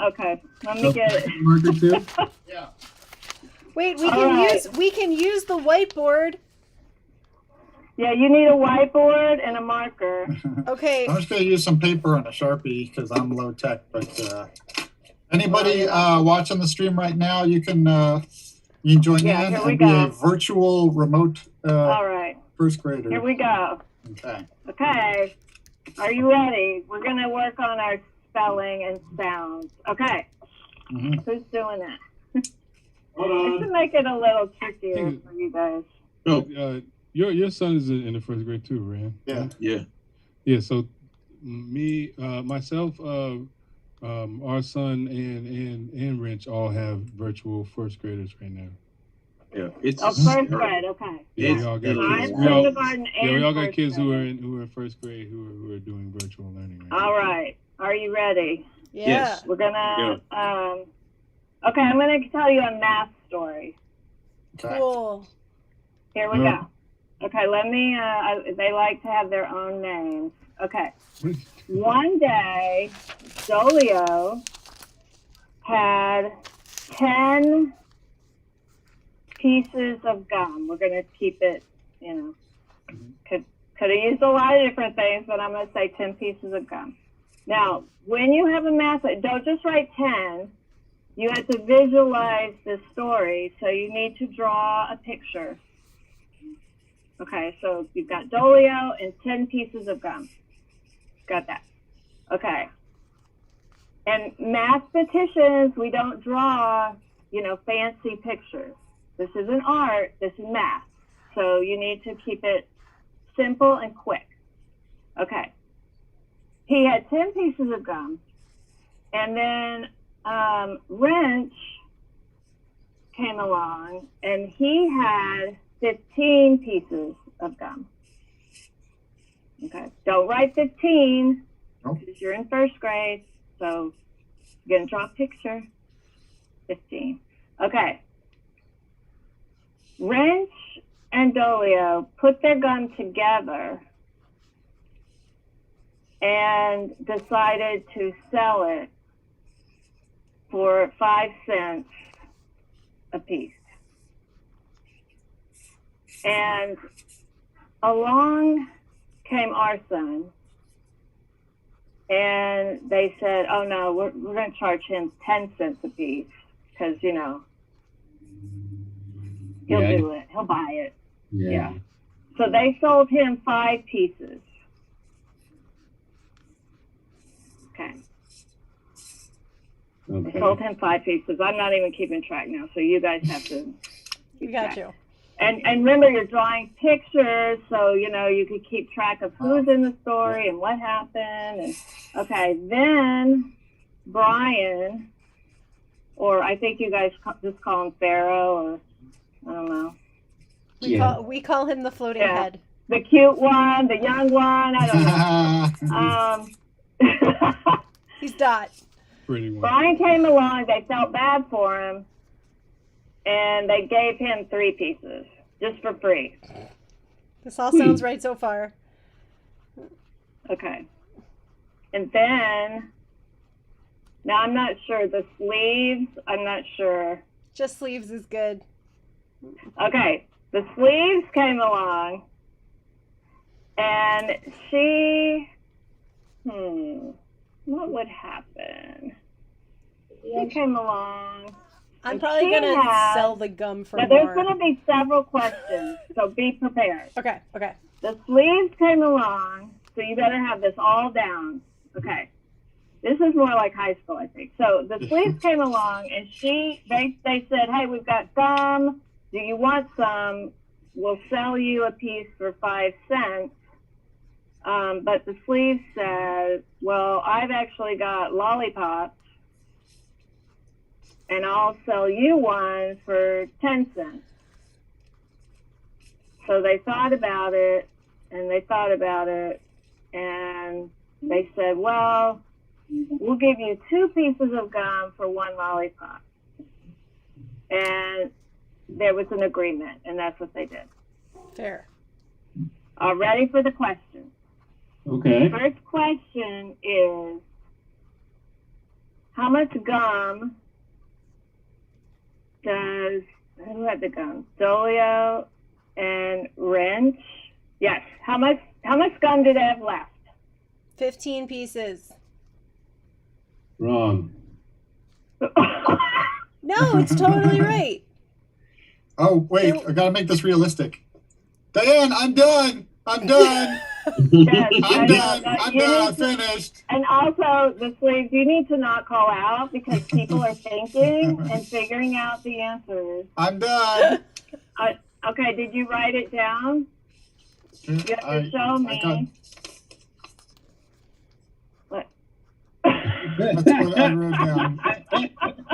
Okay, let me get it. Marker too. Yeah. Wait, we can use the whiteboard. Yeah, you need a whiteboard and a marker. Okay. I'm just going to use some paper and a Sharpie because I'm low tech. But anybody watching the stream right now, you can join in and be a virtual remote all right. first grader. Here we go. Okay. Okay. Are you ready? We're going to work on our spelling and sounds. Okay. Mm-hmm. Who's doing that? Just to make it a little trickier for you guys. Oh, your son is in the first grade too, Rand. Yeah. Yeah. Yeah. So me, myself, our son and Wrench all have virtual first graders right now. Yeah. It's first grade. Okay. Yeah, we all got kids. We all got kids who are in first grade who are doing virtual learning right now. All right. Are you ready? Yeah. Yes. We're gonna. Okay, I'm gonna tell you a math story. Okay. Cool. Here we go. Okay, let me. They like to have their own names. Okay. One day, Dolio had 10 pieces of gum. We're gonna keep it. You know, could have used a lot of different things, but I'm gonna say 10 pieces of gum. Now, when you have a math, don't just write 10. You have to visualize the story, so you need to draw a picture. Okay, so you've got Dolio and 10 pieces of gum. Got that. Okay. And mathematicians, we don't draw, fancy pictures. This isn't art, this is math. So you need to keep it simple and quick. Okay. He had 10 pieces of gum, and then Wrench came along, and he had 15 pieces of gum. Okay, don't write 15 because you're in first grade, so you're going to draw a picture. 15. Okay. Wrench and Dolio put their gum together and decided to sell it for 5 cents a piece. And along came our son, and they said, oh no, we're going to charge him 10 cents a piece because, he'll do it. He'll buy it. Yeah. So they sold him 5 pieces. Okay. They sold him 5 pieces. I'm not even keeping track now, so you guys have to keep got track. you. And remember, you're drawing pictures, so you could keep track of who's in the story and what happened. And okay, then Brian, or I think you guys just call him Pharaoh, or I don't know. We call him the floating head. The cute one, the young one. I don't know. He's Dot. Pretty one. Brian came along. They felt bad for him, and they gave him 3 pieces just for free. This all sounds right so far. Okay. And then Now, I'm not sure. The sleeves, I'm not sure. Just sleeves is good. Okay, the sleeves came along, and she, what would happen? She came along. I'm And probably she gonna has- sell the gum for Now, more. there's going to be several questions, so be prepared. Okay. The sleeves came along, so you better have this all down. Okay. This is more like high school, I think. So the sleeves came along, and they said, hey, we've got gum. Do you want some? We'll sell you a piece for 5 cents. But the sleeve says, well, I've actually got lollipops, and I'll sell you one for 10 cents. So they thought about it, and they said, well, we'll give you 2 pieces of gum for 1 lollipop. And there was an agreement, and that's what they did. Fair. All ready for the question? Okay. First question is, how much gum who had the gum? Dolio and Wrench? Yes. How much gum do they have left? 15 pieces. Wrong. No, it's totally right. Oh, wait, I gotta make this realistic. Diane, I'm done. Yes, I'm done. I finished. And also, the sleeves, you need to not call out because people are thinking and figuring out the answers. I'm done. Okay, did you write it down? You have to show me. What? That's what I wrote down.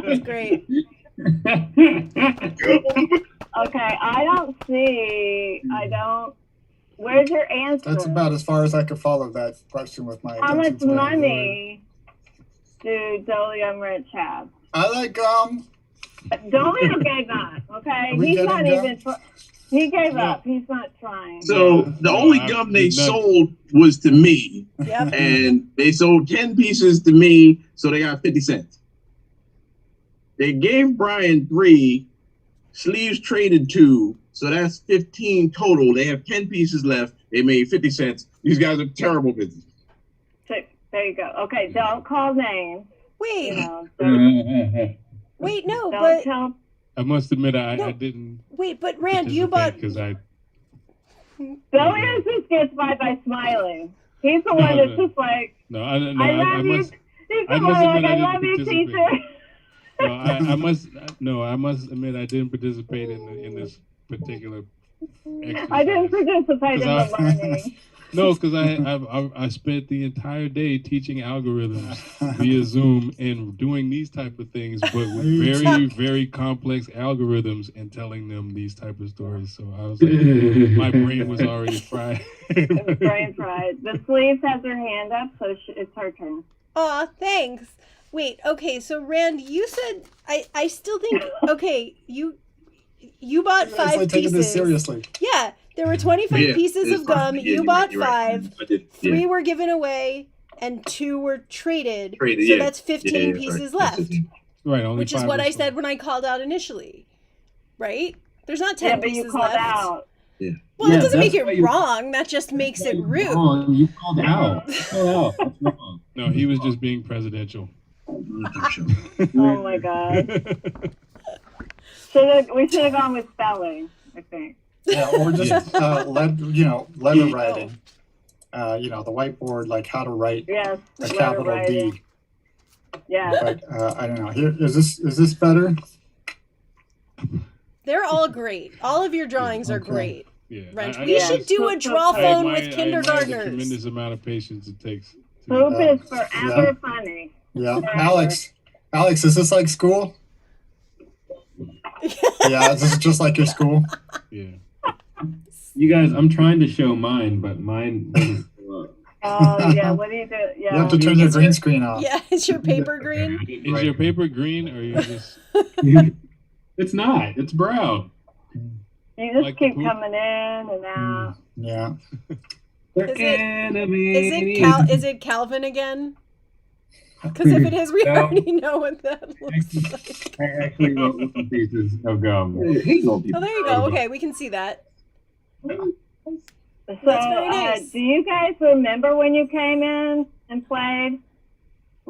That's great. Okay, where's your answer? That's about as far as I could follow that question with my How much attention span. money do Dolio and Rich have? I like gum. Dolio gave up, okay? Are we He's getting not gum? even, he gave No. up. He's not trying. So the only gum they sold was to me, Yep. and they sold 10 pieces to me, so they got 50 cents. They gave Brian 3, sleeves traded 2, so that's 15 total. They have 10 pieces left. They made 50 cents. These guys are terrible business. So, there you go. Okay, don't call names. Wait. You know, Wait, no, don't but tell. I must admit, I No. didn't. wait, but Rand, you bought. Because I. Dolio just gets by smiling. He's the one that's just like, No, I love you. must. He's I the must one admit like, I I love you, didn't teacher. participate. I must admit I didn't participate in this particular exercise. I didn't participate in the 'Cause learning. No, because I spent the entire day teaching algorithms via Zoom and doing these type of things, but with very, very complex algorithms and telling them these type of stories. So I was like, my brain was already fried. It was brain fried. The sleeves has her hand up, so it's her turn. Aw, thanks. Wait, okay, so Rand, you said I still think okay, you bought It's 5 like taking pieces. this seriously. Yeah, there were 25 Yeah, pieces it's of fine. gum. Yeah, You you're bought right, you're right. 5. I did, 3 were given away, and 2 were traded. Traded, so yeah. that's 15 Yeah, pieces sorry. left, Right, only which is 5 what or I so. said when I called out initially. Right? There's not 10 Yeah, but pieces you called left. out. Well, Yeah, that doesn't make that's it why you- wrong. That just makes it rude. Wrong. You called out. You called out. That's wrong. No, he was just being presidential. Oh my god. We should have gone with spelling, I think. Yeah, or just Yes. letter writing. The whiteboard, like how to write Yes. a letter capital writing. D. Yeah. But I don't know. Here, is this better? They're all great. All of your drawings are Okay. great. Yeah, Wrench. I- We Yeah. should do a draw I phone admire- with I admire the kindergartners. tremendous amount of patience it takes. Poop Yeah. is forever funny. Yeah, Forever. Alex, is this like school? Yeah, this is just like your school. Yeah. You guys, I'm trying to show mine, but mine doesn't show up. Oh, yeah. What do you do? You have Yeah. to turn your green screen off. Yeah, is your paper green? Is your paper green or you just It's not. It's brown. You just like the keep poop? coming in and out. Yeah. Is it Calvin again? Because if it is, we No. already know what that looks like. I actually wrote little pieces of gum. Hate on Oh, people. there you go. Okay, we can see that. So, That's very nice. do you guys remember when you came in and played?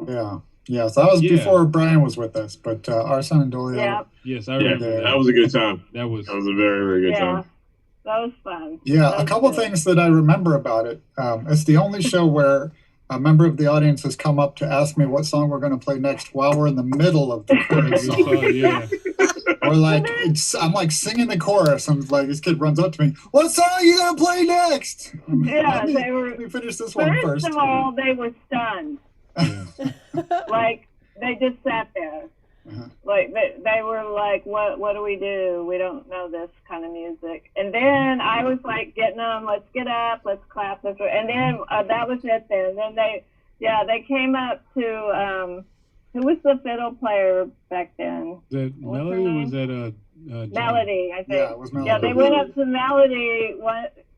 Yeah. Yeah, so that was Yeah. before Brian was with us, but Arson and Dolio. Yeah, Yes, I Yeah, remember that was a good time. That was That was a very, very good yeah, time. that was fun. Yeah, That a was couple good. things that I remember about it. It's the only show where a member of the audience has come up to ask me what song we're going to play next while we're in the middle of the current good song. song, yeah. Or like I'm like singing the chorus, and like this kid runs up to me, "What song are you gonna play next?" Yeah, let they were. me finish this one First first. of all, they were stunned. Yeah. Like they just sat there. Uh-huh. Like they were like, what do? We don't know this kind of music. And then I was like getting them, let's get up, let's clap, let's. And then that was it. Then they came up to who was the fiddle player back then? That What's her Melody name? was that John? Melody, I think. Yeah, it was Melody. Yeah, they went up to Melody.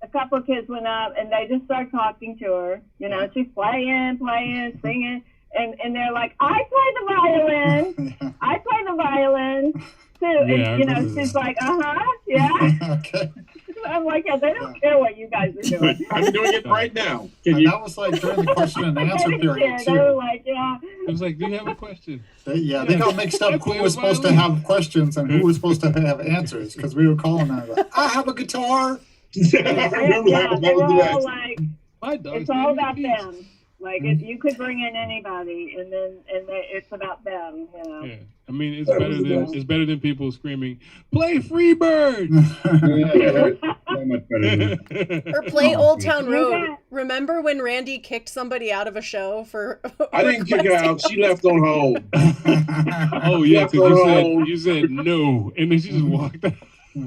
A couple of kids went up and they just started talking to her. You know, she's playing, singing, and they're like, "I play the violin. Yeah. I play the violin too." Yeah, I And you know, remember she's that. like, yeah. Okay. I'm like, yeah, they don't care what you guys are doing. I'm doing it right now. Can And you? that was like during the question and answer They period did. They were too. like, yeah. It was like, do you have a question? They got mixed up I who play was a supposed to violin. have questions and who was supposed to have answers because we were calling them like, I have a guitar. I remember Yeah, that. they That were was the all best. like, My dog's it's all name is about Peach. them. Like you could bring in anybody, and it's about them. You know. Yeah, I mean That was it's better than people screaming, "Play Freebird!" Yeah, so much better than Or play Old Town You Road. got- Remember when Randy kicked somebody out of a show for? I didn't kick her out. She left on her own. Oh yeah, Left because on her own. you said no, and then she just walked out. You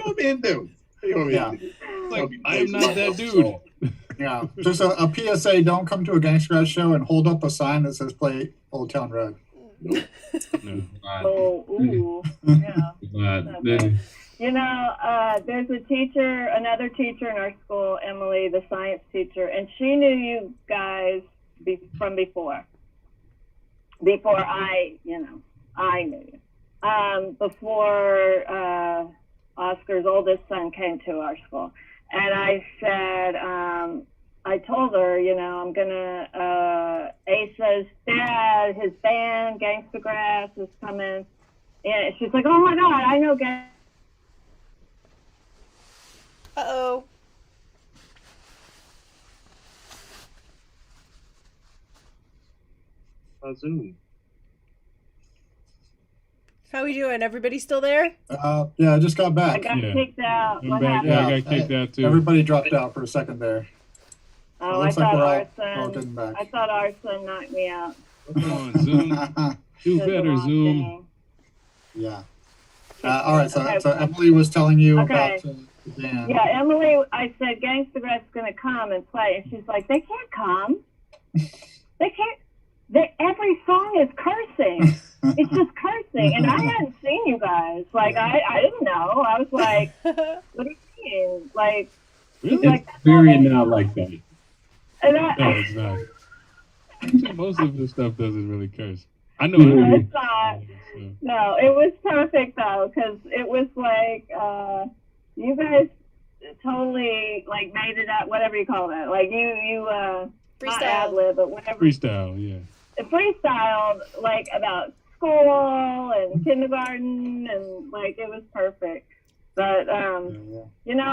want me to do? You want me Yeah. to do? Like, I am not that dude. Yeah, just a PSA: don't come to a Gangstagrass show and hold up a sign that says "Play Old Town Road." No. Oh, ooh, yeah. that. You know, there's another teacher in our school, Emily, the science teacher, and she knew you guys from before. Before I knew you. Before Oscar's oldest son came to our school. And I said, I told her, you know, I'm gonna, Asa's dad, his band, Gangstagrass, is coming. And she's like, oh my God, I know Uh-oh. Zoom. How we doing? Everybody still there? Yeah, I just got I back. got Yeah. kicked out. I'm What back. happened? Yeah, I got kicked out too. Everybody dropped out for a second there. Oh, It I looks like thought we're all Arson. getting back. I thought Arson knocked me out. Come on, Zoom. Do Did the better, wrong Zoom. thing. Yeah. All right. So, Okay. so Emily was telling you Okay. about the band. Yeah, Emily, I said Gangstagrass is going to come and play, and she's like, they can't come. They can't. Every song is cursing. It's just cursing, and I hadn't seen you guys. Like, I didn't know. I was like, what do you mean? Like, Really? like It's very not like that. and No, I, it's not. Actually, most of the stuff doesn't really curse. I know. no, it's not. So, No, it was perfect though, because it was like you guys totally like made it up, whatever you call that. Like you not ad Freestyle. lib, but whatever. freestyle, yeah. Freestyled like about school and kindergarten, and like it was perfect. But Yeah. you know,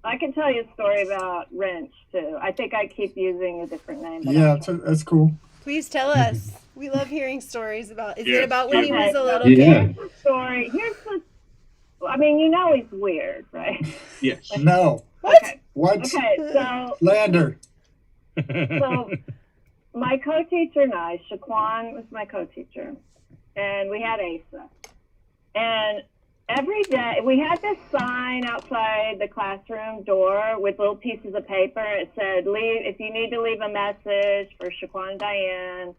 I can tell you a story about Wrench too. I think I keep using a different name. But Yeah, I'll- that's cool. Please tell us. We love hearing stories about. Is Yeah. it about when he Okay. was a little Yeah. kid? Here's the story. I mean, you know he's weird, right? Yes. No. What? Okay. What? Okay, so Lander. So my co-teacher and I, Shaquan was my co-teacher, and we had Asa. And every day, we had this sign outside the classroom door with little pieces of paper. It said, if you need to leave a message for Shaquan and Diane,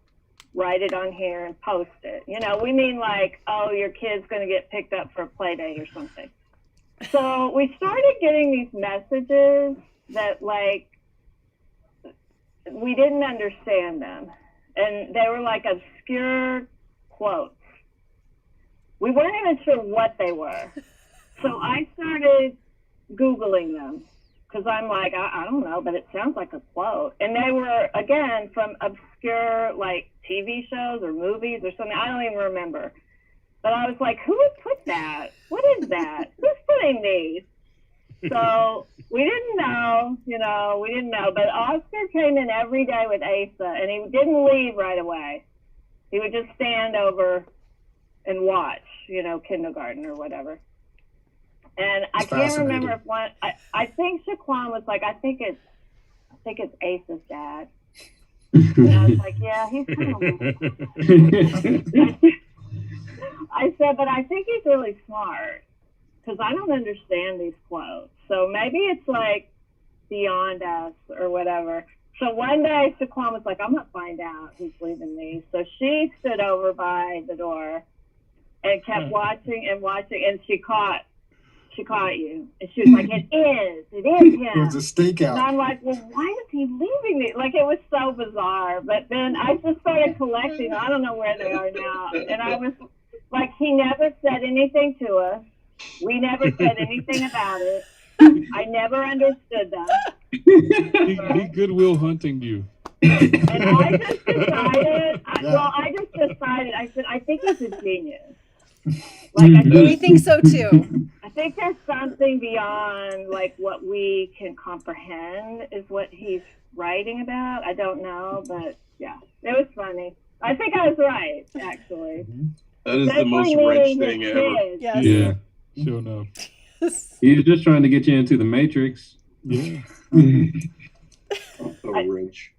write it on here and post it. You know, we mean like, oh, your kid's going to get picked up for a play date or something. So we started getting these messages that like, we didn't understand them. And they were like obscure quotes. We weren't even sure what they were. So I started Googling them because I'm like, I don't know, but it sounds like a quote. And they were, again, from obscure like TV shows or movies or something. I don't even remember. But I was like, who would put that? What is that? Who's putting these? So we didn't know, we didn't know. But Oscar came in every day with Asa, and he didn't leave right away. He would just stand over and watch, kindergarten or whatever. And I can't remember if one. I think Shaquan was like, I think it's Asa's dad. And I was like, yeah, he's kind of. I said, but I think he's really smart because I don't understand these quotes. So maybe it's like beyond us or whatever. So one day Shaquan was like, I'm gonna find out who's leaving these. So she stood over by the door and kept watching, and she caught you. And she was like, it is him. It was a stakeout. And I'm like, well, why is he leaving me? Like, it was so bizarre. But then I just started collecting. I don't know where they are now. And I was like, he never said anything to us. We never said anything about it. I never understood them. He goodwill hunting you. And I just decided, I said, I think he's a genius. Like, We think so too. I think there's something beyond like what we can comprehend is what he's writing about. I don't know, but yeah, it was funny. I think I was right, actually. That is the most wrench thing ever. Yes. Yeah. Sure enough. He was just trying to get you into the Matrix. Yeah. A wrench.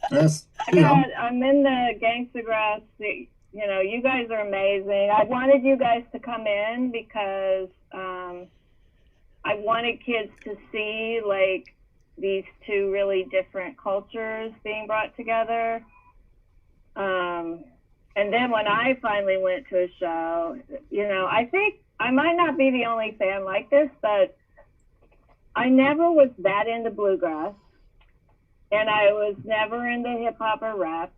Yes. I'm in the Gangstagrass. You guys are amazing. I wanted you guys to come in because I wanted kids to see like these two really different cultures being brought together. And then when I finally went to a show, I think I might not be the only fan like this, but I never was that into bluegrass, and I was never into hip hop or rap.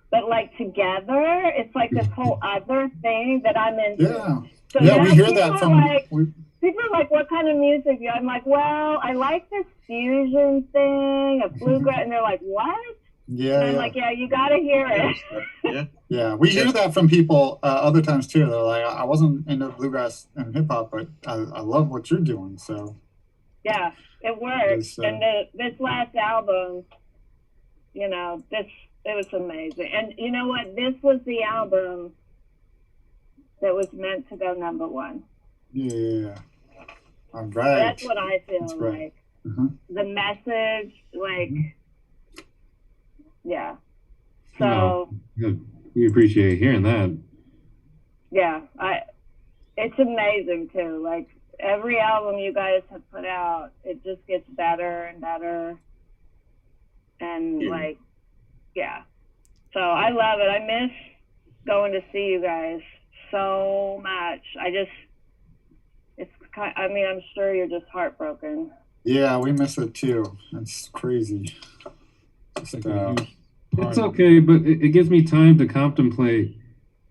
But like together, it's like this whole other thing that I'm into. Yeah. So Yeah, we hear people that are from. like, people are like, what kind of music? I'm like, well, I like this fusion thing of bluegrass, and they're like, what? Yeah. And I'm like, yeah, you got to hear it. Yeah. Yeah, we hear that from people other times too. They're like, I wasn't into bluegrass and hip hop, but I love what you're doing. So Yeah, it works. And this last album, it was amazing. And you know what? This was the album that was meant to go number one. Yeah. All right. That's what I feel That's right. like. The message, like, yeah. So. We appreciate hearing that. Yeah, it's amazing too. Like every album you guys have put out, it just gets better and better. And like, yeah. So I love it. I miss going to see you guys so much. I'm sure you're just heartbroken. Yeah, we miss it too. It's crazy. It's okay, but it gives me time to contemplate.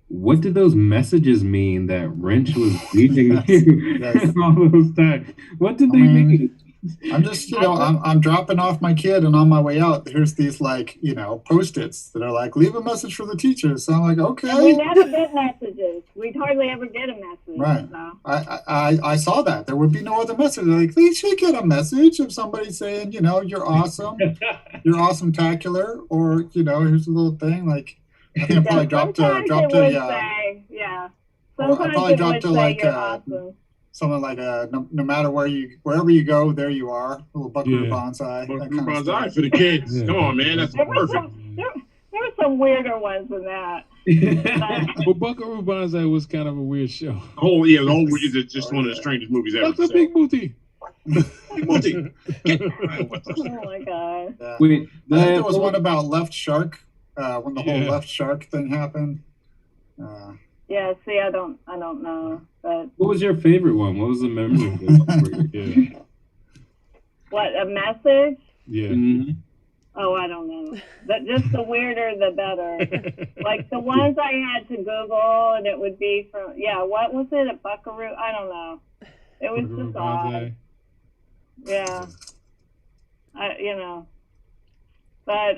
What did those messages mean that Wrench was leaving you all those times? What did they mean? I'm just, I'm dropping off my kid, and on my way out, here's these like, Post-its that are like, leave a message for the teacher. So I'm like, okay. And we never get messages. We'd hardly ever get a message. Right. So. I saw that. There would be no other message. Like, they should get a message of somebody saying, you're awesome, you're awesome-tacular, or, here's a little thing. Like, I think I probably dropped a, say, yeah. Sometimes I probably dropped a like awesome. Something like no matter wherever you go, there you are. A little buckaroo bonsai. Buckaroo bonsai for the kids. Come on, man, that's perfect. There were some weirder ones than that. Well, Buckaroo Banzai was kind of a weird show. Oh yeah, the whole it's just one of the strangest movies ever. That's a big booty. Big booty. Oh my god. Yeah. Wait, I think there was one about Left Shark when the whole Left Shark thing happened. Yeah, see, I don't know, but what was your favorite one? What was the memorable one? Yeah. What, a message? Yeah. Mm-hmm. Oh, I don't know. Just the weirder, the better. Like the ones I had to Google, and it would be from, what was it? A buckaroo? I don't know. It was Buckaroo just odd. Banzai. Yeah. But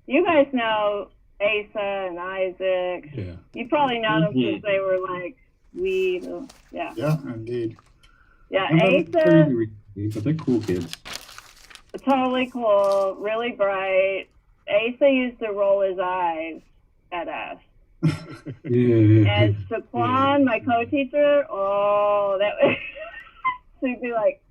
you guys know Asa and Isaac. Yeah. You probably know them since they were like weed. Yeah. Yeah, indeed. Yeah, I'm not Asa, crazy recently, but they're cool kids. totally cool, really bright. Asa used to roll his eyes at us. Yeah. And Shaquan, my co-teacher, that was, she'd be like,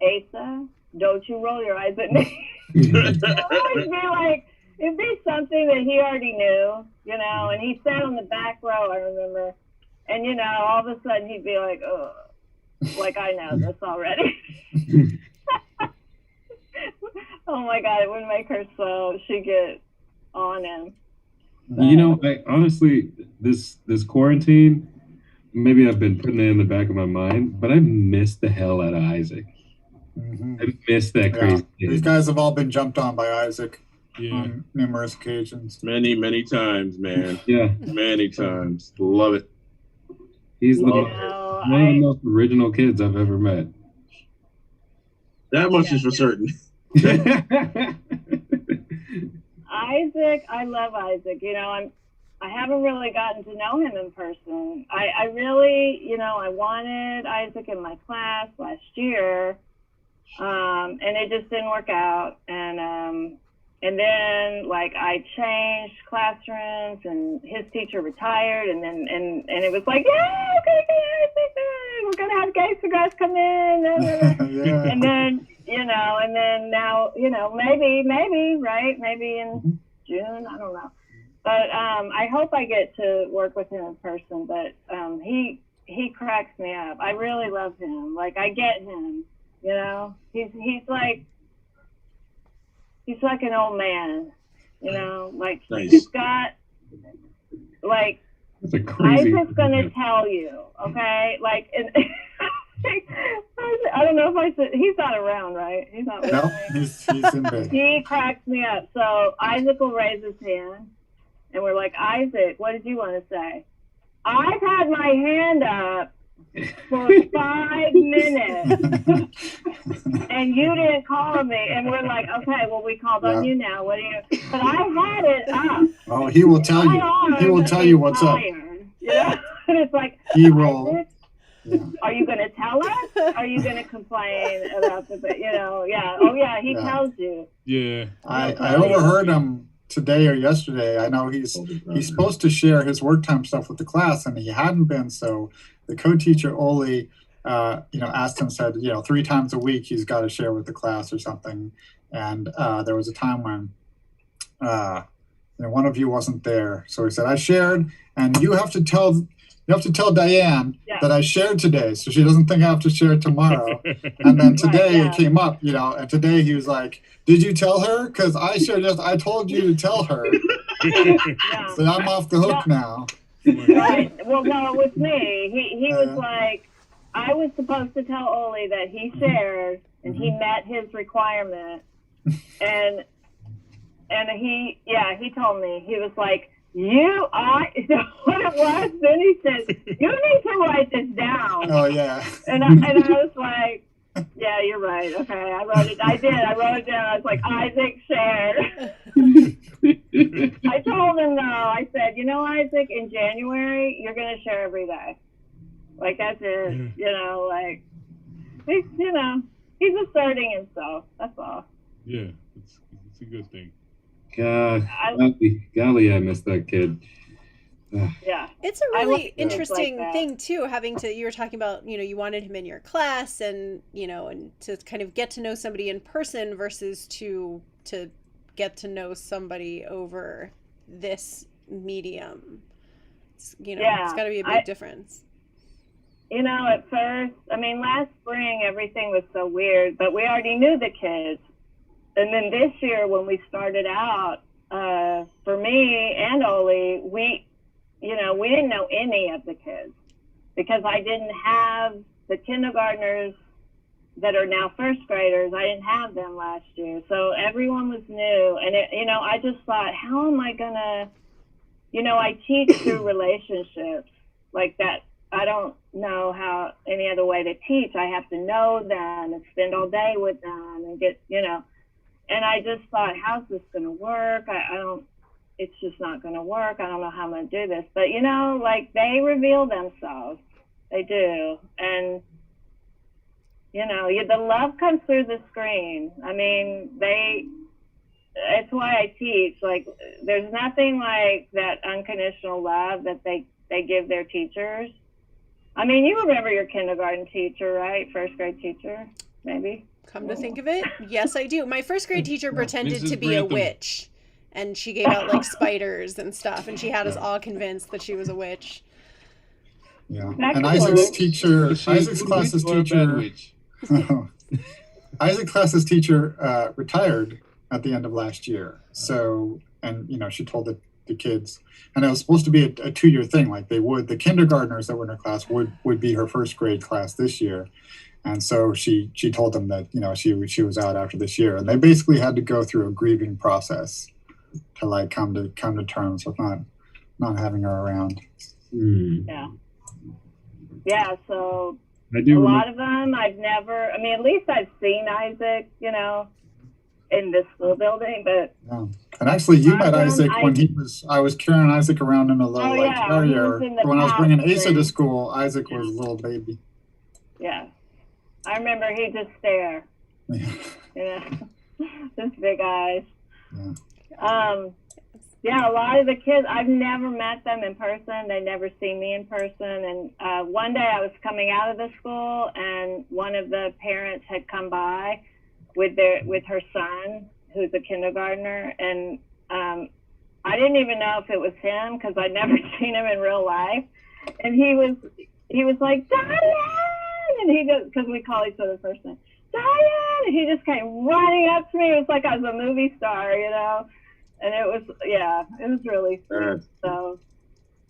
Asa, don't you roll your eyes at me. It'd be like, it'd be something that he already knew, and he sat on the back row, I remember. And, all of a sudden he'd be like, oh, like I know this already. Oh my God, it would make her she'd get on him. I honestly, this quarantine, maybe I've been putting it in the back of my mind, but I've missed the hell out of Isaac. Mhm. I've missed that crazy kid. These guys have all been jumped on by Isaac Yeah. on numerous occasions. Many, many times, man. Yeah, Many times. Love it. he's one of the most original kids I've ever met. That much is for certain. Isaac, I love Isaac. I haven't really gotten to know him in person. I really, I wanted Isaac in my class last year, and it just didn't work out. And then like I changed classrooms, and his teacher retired, and it was like, yeah, okay, we're gonna have Gangstagrass come in, Yeah. and then and then now maybe right, maybe in June, I don't know, but I hope I get to work with him in person. But he cracks me up. I really love him. Like I get him. He's like an old man, like Nice. he's got, like, That's a crazy. Isaac's gonna tell you, okay? Like, and I don't know if I said, he's not around, right? He's not No, around. he's in bed. He cracks me up. So Isaac will raise his hand, and we're like, Isaac, what did you want to say? I've had my hand up for 5 minutes, and you didn't call me. And we're like, okay, well, we called on you now. What do you? But I had it up. Oh, he will tell you. He will tell you what's up. And it's like, He will. Isaac, Yeah. are you going to tell us? Are you going to complain about the, yeah. Oh, yeah, he tells you. Yeah. I overheard him today or yesterday. I know he's supposed to share his work time stuff with the class, and he hadn't been. So the co-teacher Oli, asked him, said, 3 times a week he's got to share with the class or something. And there was a time when one of you wasn't there, so he said, I shared, and you have to tell Diane that I shared today, so she doesn't think I have to share tomorrow. And then today it came up, and today he was like, did you tell her? Because I told you to tell her. So I'm off the hook now. Right. Well, no, it was me. He was like, I was supposed to tell Oli that he shared and he met his requirement, and he told me, he was like, what it was. Then he said, you need to write this down. Oh yeah. And I was like, yeah, you're right. Okay, I wrote it. I did. I wrote it down. I was like, Isaac shared. I told him though. I said, Isaac, in January you're gonna share every day. Like that's it. Like he's asserting himself. That's all. Yeah, it's a good thing. God, golly, I miss that kid. Yeah. It's a really interesting like thing too, you were talking about, you wanted him in your class and, and to kind of get to know somebody in person versus to get to know somebody over this medium. It's got to be a big difference. At first, last spring, everything was so weird, but we already knew the kids. And then this year, when we started out, for me and Oli, we didn't know any of the kids because I didn't have the kindergartners, that are now first graders. I didn't have them last year. So everyone was new. And, I just thought, how am I going to, I teach through relationships like that. I don't know how any other way to teach. I have to know them and spend all day with them and get, and I just thought, how's this going to work? It's just not going to work. I don't know how I'm going to do this. But, they reveal themselves. They do. And, the love comes through the screen. I mean, it's why I teach. Like, there's nothing like that unconditional love that they give their teachers. I mean, you remember your kindergarten teacher, right? First grade teacher, maybe? Come to think of it, yes, I do. My first grade teacher pretended Mrs. to be a Grantham. witch, and she gave out like spiders and stuff, and she had us all convinced that she was a witch. Yeah. That And could Isaac's work. teacher, Is she Isaac's a good classes witch or a bad teacher, witch? Isaac's classes teacher retired at the end of last year. So, and she told the kids, and it was supposed to be a 2-year thing. Like the kindergartners that were in her class would be her first grade class this year. And so she told them that, she was out after this year, and they basically had to go through a grieving process to like come to terms with not having her around. Yeah. So I do a remember. lot of them at least I've seen Isaac, in this school building, but Yeah. And actually, you met Awesome. Isaac when I was carrying Isaac around in a little Oh, yeah, he carrier. was in the When I was bringing pouch Asa thing. to school, Isaac was a little baby. yeah, I remember he just stare, just big eyes. Yeah. A lot of the kids, I've never met them in person. They never seen me in person. And one day I was coming out of the school, and one of the parents had come by with her son, who's a kindergartner, and I didn't even know if it was him because I'd never seen him in real life. And he was like, Diane, and he just, because we call each other first name, Diane, and he just came running up to me. It was like I was a movie star, and it was really sweet. So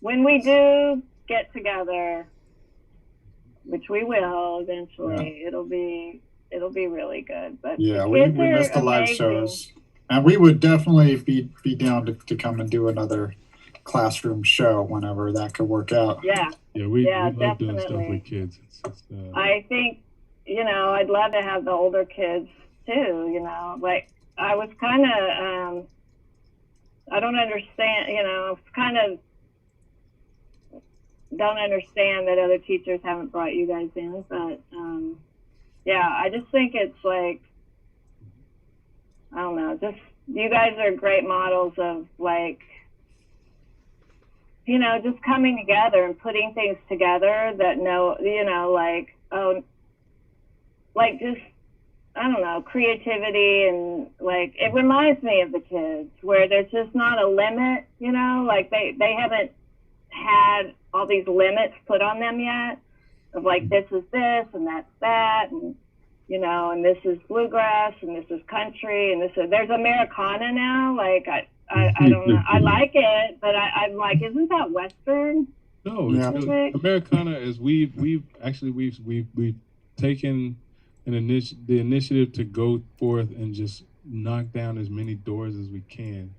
when we do get together, which we will eventually, it'll be really good. But Yeah, the we kids are missed the live amazing. shows. And we would definitely be down to come and do another classroom show whenever that could work out. Yeah, We love doing stuff definitely. with kids. I think, I'd love to have the older kids too, like I was kind of, I don't understand, kind of don't understand that other teachers haven't brought you guys in, but I just think it's like, I don't know, just you guys are great models of like, just coming together and putting things together that just, I don't know, creativity, and like it reminds me of the kids where there's just not a limit, like they haven't had all these limits put on them yet of like this is this and that's that, and and this is bluegrass and this is country and there's Americana now. Like I don't know, I like it, but I'm like, isn't that Western? No, Yeah. it's Americana is we've taken the initiative to go forth and just knock down as many doors as we can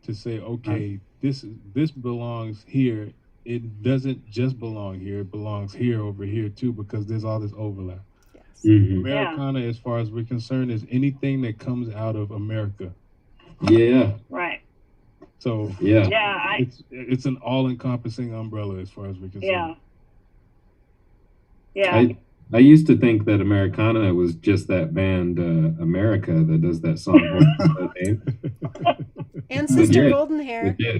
to say, okay, this belongs here. It doesn't just belong here. It belongs here, over here too, because there's all this overlap. Yes. Americana, as far as we're concerned, is anything that comes out of America. Yeah. Right. So Yeah. it's an all-encompassing umbrella as far as we're concerned. Yeah. I used to think that Americana was just that band America that does that song. What's that name? And Sister Yeah. Golden Hair. Yeah.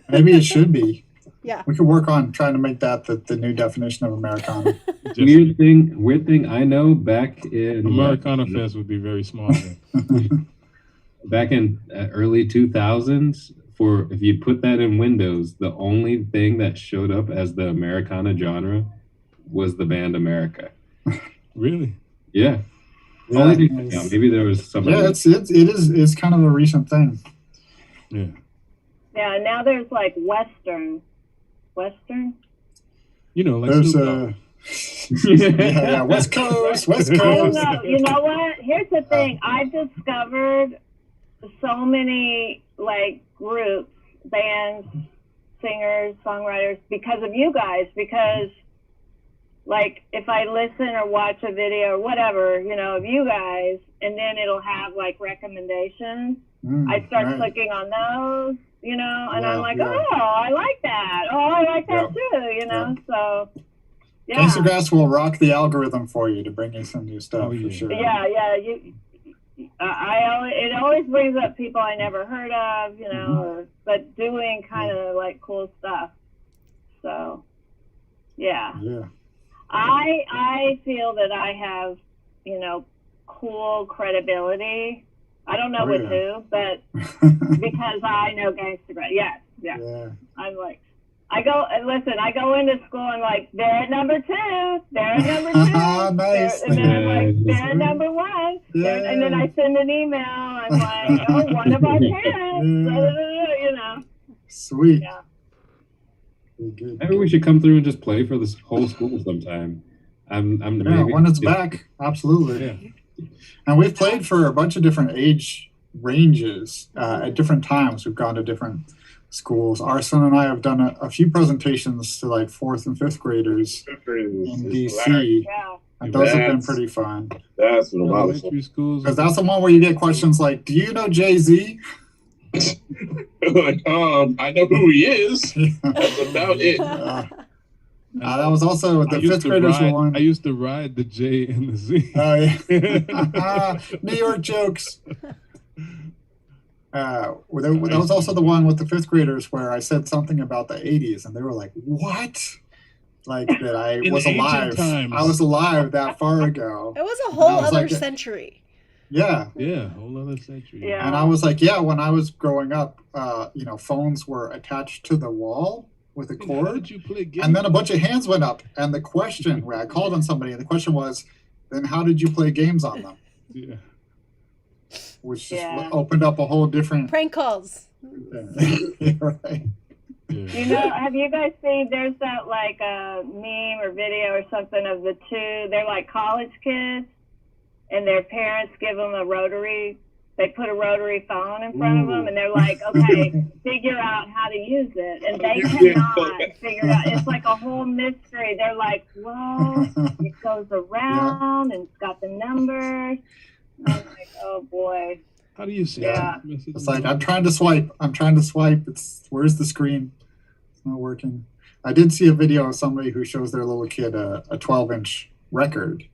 Maybe it should be. Yeah. We could work on trying to make that the new definition of Americana. Weird thing. I know back in Americana Fest would be very small then. back in early 2000s, if you put that in Windows, the only thing that showed up as the Americana genre was the band America. Really? Yeah. Yeah, Only thing, maybe there was somebody. yeah, it's kind of a recent thing. Yeah. Yeah. Now there's like Western. Like There's Snoop Dogg. Yeah, West Coast, West I don't Coast. know. You know what? Here's the thing. I've discovered so many like groups, bands, singers, songwriters because of you guys. Because like if I listen or watch a video or whatever, you know, of you guys, and then it'll have like recommendations. I start clicking on those, you know, and I'm like, oh, I like that. Oh, I like that too, you know. So yeah. Gangstagrass will rock the algorithm for you to bring you some new stuff for sure. Yeah. It always brings up people I never heard of, you know, but doing kind of like cool stuff. So, yeah. I feel that I have, you know, cool credibility. I don't know with who, but because I know Gangstagrass. Yes, yeah. I'm like, I go into school and like, they're at number 2, they're at number 2. Nice. And then I'm like, they're at number 1. And then I send an email. I'm like, oh, one of our parents. You know. Sweet. Yeah. Maybe we should come through and just play for this whole school sometime. When it's back, absolutely. Yeah. And we've played for a bunch of different age ranges at different times. We've gone to different schools. Our son and I have done a few presentations to like 4th and 5th graders in DC, and those have been pretty fun. That's what Elementary schools. Because that's the one where you get questions like, "Do you know Jay-Z?" Like, I know who he is. That's about it. That was also the 5th graders one. I used to ride the J and the Z. Oh yeah, New York jokes. That was also the one with the 5th graders where I said something about the 80s, and they were like, "What?" Like that I was alive. Times. I was alive that far ago. It was a whole other century. Yeah. Yeah, whole other century. Yeah. And I was like, when I was growing up, you know, phones were attached to the wall with a cord. How did you play games? And then a bunch of hands went up, and the question where I called on somebody, and the question was, then how did you play games on them? Yeah. Which just opened up a whole different prank calls. Right. You know, have you guys seen, there's that like a meme or video or something of the two, they're like college kids, and their parents give them they put a rotary phone in front of them, and they're like, okay, figure out how to use it. And they cannot figure it out. It's like a whole mystery. They're like, well, it goes around and it's got the numbers. I'm like, oh boy. How do you see It's like, I'm trying to swipe. Where's the screen? It's not working. I did see a video of somebody who shows their little kid a 12-inch record.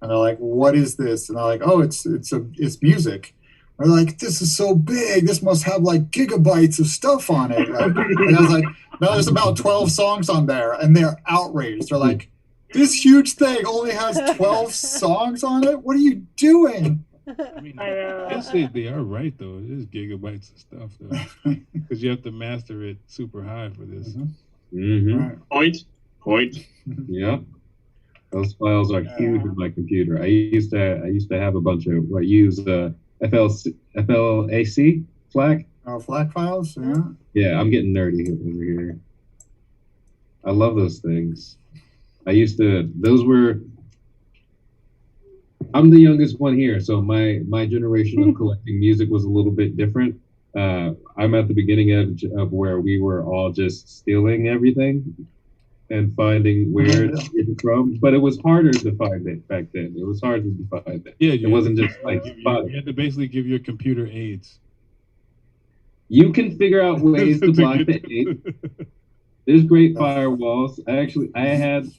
And they're like, what is this? And they're like, oh, it's music. They're like, this is so big. This must have like gigabytes of stuff on it. And I was like, no, there's about 12 songs on there. And they're outraged. They're like, this huge thing only has 12 songs on it? What are you doing? I mean, I guess they are right, though. It is gigabytes of stuff, though. Because you have to master it super high for this. Right. Point. Yeah. Those files are huge in my computer. I used to have a bunch of FLAC FLAC. Oh, FLAC files. Yeah. Yeah, I'm getting nerdy over here. I love those things. I'm the youngest one here, so my generation of collecting music was a little bit different. I'm at the beginning of where we were all just stealing everything and finding where to get it from. But it was harder to find it back then. It was harder to find it. Yeah, it wasn't just like you had to basically give your computer AIDS. You can figure out ways to block the AIDS. There's great firewalls. I had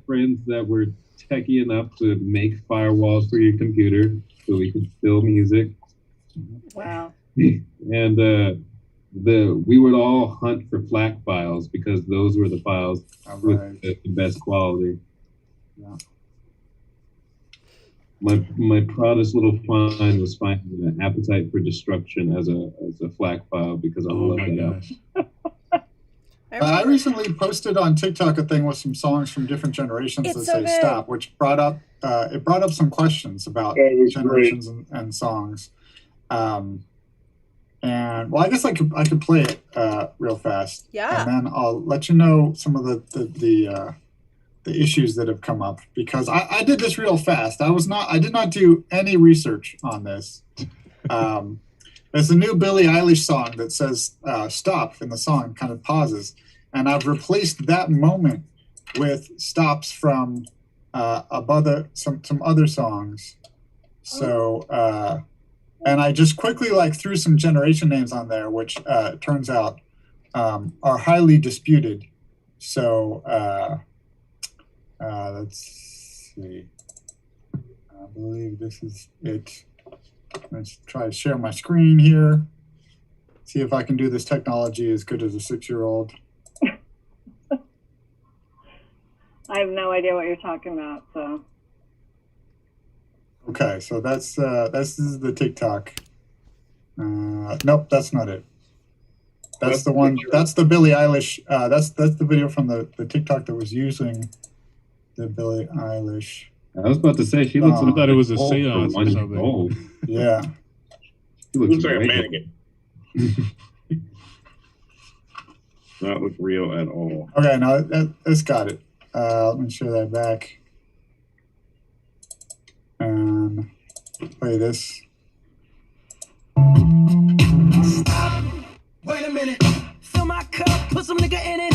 friends that were techie enough to make firewalls for your computer so we could steal music. Wow. And we would all hunt for FLAC files because those were the files with the best quality. Yeah. My proudest little find was finding an Appetite for Destruction as a FLAC file because I love that. I recently posted on TikTok a thing with some songs from different generations that say "stop," which brought up some questions about generations and songs. And well, I guess I could play it real fast. Yeah. And then I'll let you know some of the issues that have come up, because I did this real fast. I did not do any research on this. There's a new Billie Eilish song that says stop in the song, kind of pauses. And I've replaced that moment with stops from some other songs. So, and I just quickly threw some generation names on there, which turns out are highly disputed. So let's see. I believe this is it. Let's try to share my screen here. See if I can do this technology as good as a 6-year-old. I have no idea what you're talking about. So. Okay, so this is the TikTok. Nope, that's not it. That's the one. That's the Billie Eilish. That's the video from the TikTok that was using the Billie Eilish. I was about to say she looks. I thought it was a old for seance or 1 year something. old. Yeah. She looks Looks like a great. mannequin. Not look real at all. Okay, now that's got it. Let me show that back. And play this. Wait a minute. Fill my cup, put some nigga in it.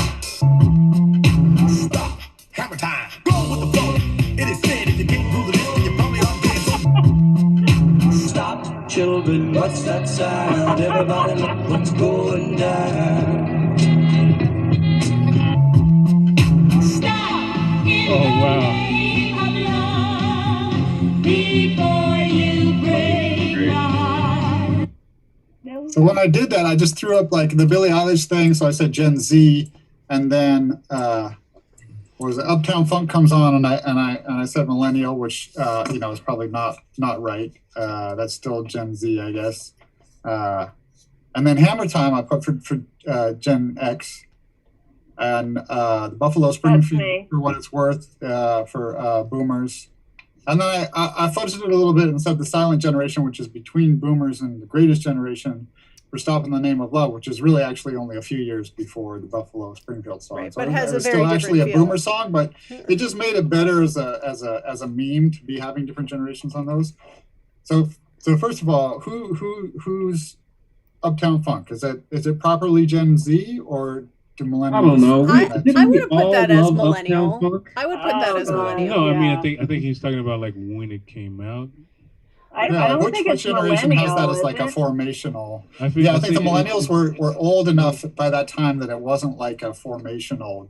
Stop. Hammer time. Go with the flow. It is said if you can't do this, then you probably are dead. Stop, children. What's that sound? Everybody look what's going down. Oh wow. So when I did that, I just threw up the Billie Eilish thing. So I said Gen Z, and then was it Uptown Funk comes on, and I said millennial, which is probably not right. That's still Gen Z, I guess. And then Hammer Time I put for Gen X, and the Buffalo Springfield for what it's worth for Boomers. And then I fudged it a little bit and said the silent generation, which is between Boomers and the greatest generation, for Stop in the Name of Love, which is really actually only a few years before the Buffalo Springfield song. Right, so but it has was a very still actually a different feel. Boomer song, but it just made it better as a meme to be having different generations on those. So first of all, who's Uptown Funk? Is it properly Gen Z, or do millennials? I don't know. I would have put that as love millennial. Uptown Funk? I would put that as Oh, millennial. No, I mean, Yeah. I think he's talking about when it came out. I don't which think it's generation has that millennial, as is a it? formational? I think the millennials were old enough by that time that it wasn't like a formational,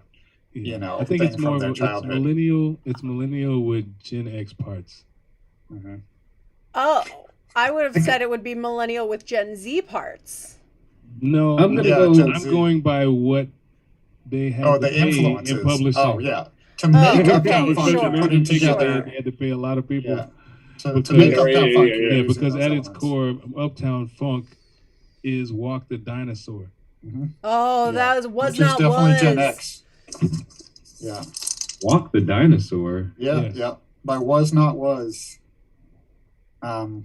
I think thing it's more from their it's childhood. millennial. It's millennial with Gen X parts. Mm-hmm. Oh, I would have said it would be millennial with Gen Z parts. No, I'm gonna Yeah, go. Gen I'm Z. going by what they had Oh, to the pay influences. in publishing. Oh, yeah. To make okay, Uptown Funk, sure. you're putting together. They had to pay a lot of people. Yeah. To Because- make Uptown Yeah, Funk. yeah, you're Yeah, using because those at its elements. core, Uptown Funk is Walk the Dinosaur. Oh, Yeah. that was Which not is definitely was. Gen X. Yeah. Walk the Dinosaur. Yeah. Yes. Yeah. By was not was.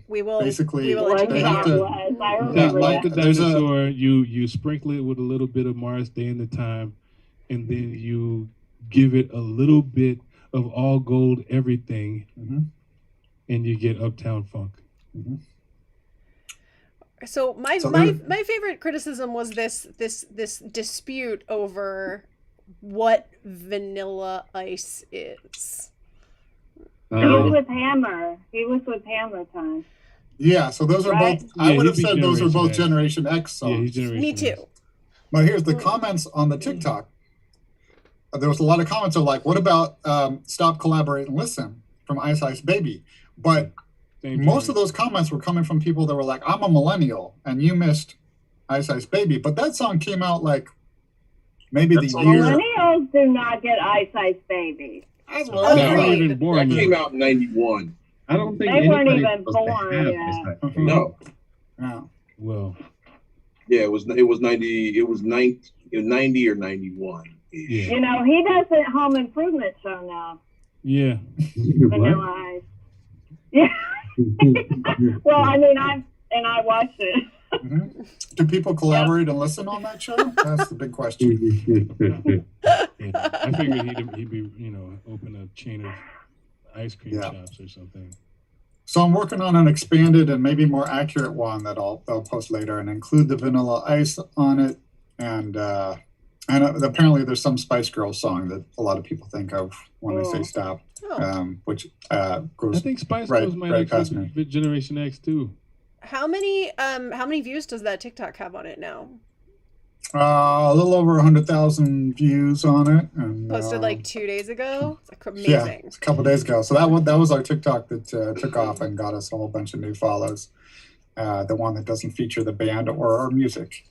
We will Basically, we will Was educate not you. was. I Because remember like Walk that. the there's a- Dinosaur, you sprinkle it with a little bit of Mars Day in the Time, and then you give it a little bit of All Gold Everything, Mhm. and you get Uptown Funk. So my So my there- my favorite criticism was this dispute over what Vanilla Ice is. He was Um, with Hammer. He was with Hammer Time. Yeah, so those are Right. both. I Yeah, would have he'd be said those are both Generation Generation X songs. Yeah, he's Generation Me too. X. But here's the comments on the TikTok. There was a lot of comments of what about Stop, Collaborate, and Listen from Ice Ice Baby? But Same most of generation. those comments were coming from people that were like, I'm a millennial, and you missed Ice Ice Baby. But that song came out maybe That's the all year. Millennials do not get Ice Ice Baby. That's No, what they I weren't Agreed. even born That yet. came out in 91. I don't think They weren't anybody even was supposed to born have yet. Ice Ice thought. Baby. No. Yeah. Well, Yeah, it was 90. It was 90 or 91. yeah. You know, he does a Home Improvement show now. Yeah. Vanilla Ice. Yeah. Well, I mean, I watched it. Mhm. Do people collaborate and listen on that show? That's the big question. Yeah, Yeah. I figured he'd be open a chain of ice cream Yeah. shops or something. So I'm working on an expanded and maybe more accurate one that I'll post later and include the Vanilla Ice on it. And apparently there's some Spice Girls song that a lot of people think of when they say stop, which goes I think Spice right, Girls might right past actually me. fit Generation X too. How many views does that TikTok have on it now? A little over 100,000 views on it, and Posted like 2 days ago. It's like yeah, amazing. it's a couple days ago. So that was our TikTok that took off and got us a whole bunch of new follows. The one that doesn't feature the band or our music.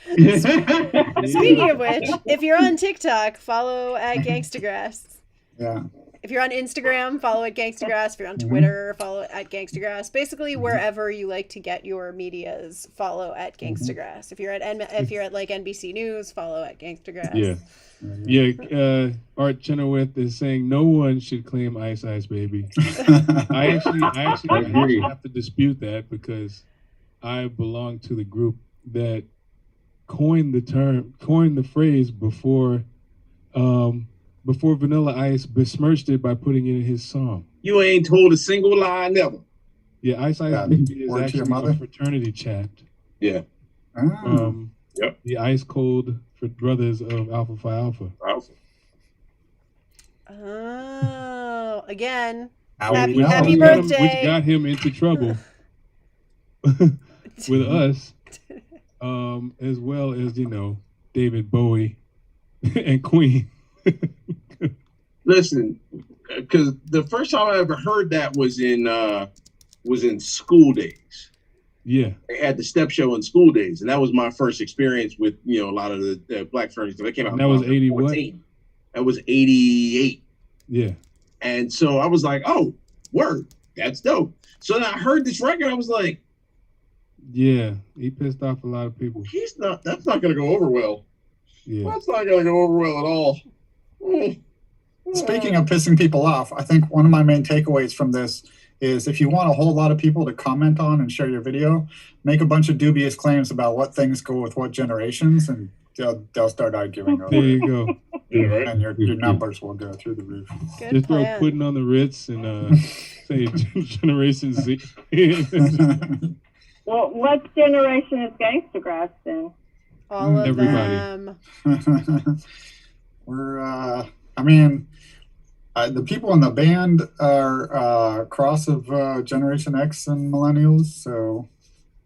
Speaking of which, if you're on TikTok, follow at Gangstagrass. Yeah. If you're on Instagram, follow at Gangstagrass. If you're on Twitter, follow at Gangstagrass. Basically, wherever you like to get your medias, follow at Gangstagrass. If you're at like NBC News, follow at Gangstagrass. Yeah. Yeah, Art Chenoweth is saying no one should claim Ice Ice Baby. I actually have to dispute that because I belong to the group that coined the phrase before Vanilla Ice besmirched it by putting it in his song. You ain't told a single lie never. Yeah, Ice Ice Baby is actually a fraternity chat. Yeah. Yep. The Ice Cold for Brothers of Alpha Phi Alpha. Oh, again. Happy birthday. Which got him into trouble with us, as well as, David Bowie and Queen. Listen, because the first time I ever heard that was in school days. Yeah, they had the step show in school days, and that was my first experience with a lot of the Black Furniture. That came out. And that was 80 what? That was 88. Yeah. And so I was like, "Oh, word, that's dope." So then I heard this record, I was like, "Yeah, he pissed off a lot of people." That's not going to go over well. Yeah, that's not going to go over well at all. Speaking of pissing people off, I think one of my main takeaways from this is if you want a whole lot of people to comment on and share your video, make a bunch of dubious claims about what things go with what generations, and they'll start arguing over there you go. And your numbers will go through the roof. Just throw Pudding on the Ritz and say Generation Z. Well, what generation is Gangstagrass then? All of everybody. them. We're, the people in the band are a cross of Generation X and Millennials. So,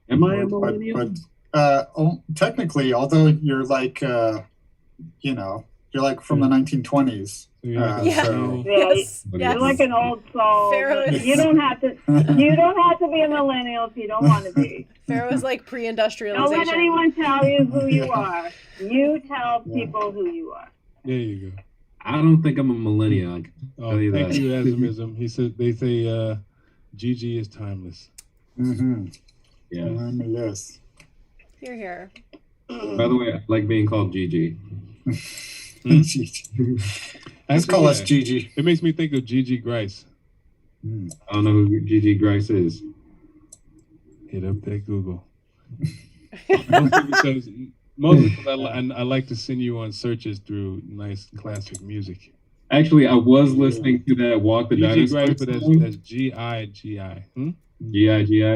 am I a millennial? But technically, although you're like, you're like from the 1920s. Yes. You're like an old soul. You don't have to be a millennial if you don't want to be. Pharaoh is like pre-industrialization. Don't let anyone tell you who you are. You tell people who you are. There you go. I don't think I'm a millennial. I can tell you thank that. you, Asimism. They say GG is timeless. Mm-hmm. Yeah. Yes. Here. By the way, I like being called GG. Let's call us Gigi. It makes me think of Gigi Grice. I don't know who Gigi Grice is. Hit up that Google. Mostly because I like to send you on searches through nice classic music. Actually, I was listening to that Walk the Dinosaur Grice, but that's Gigi. Gigi. I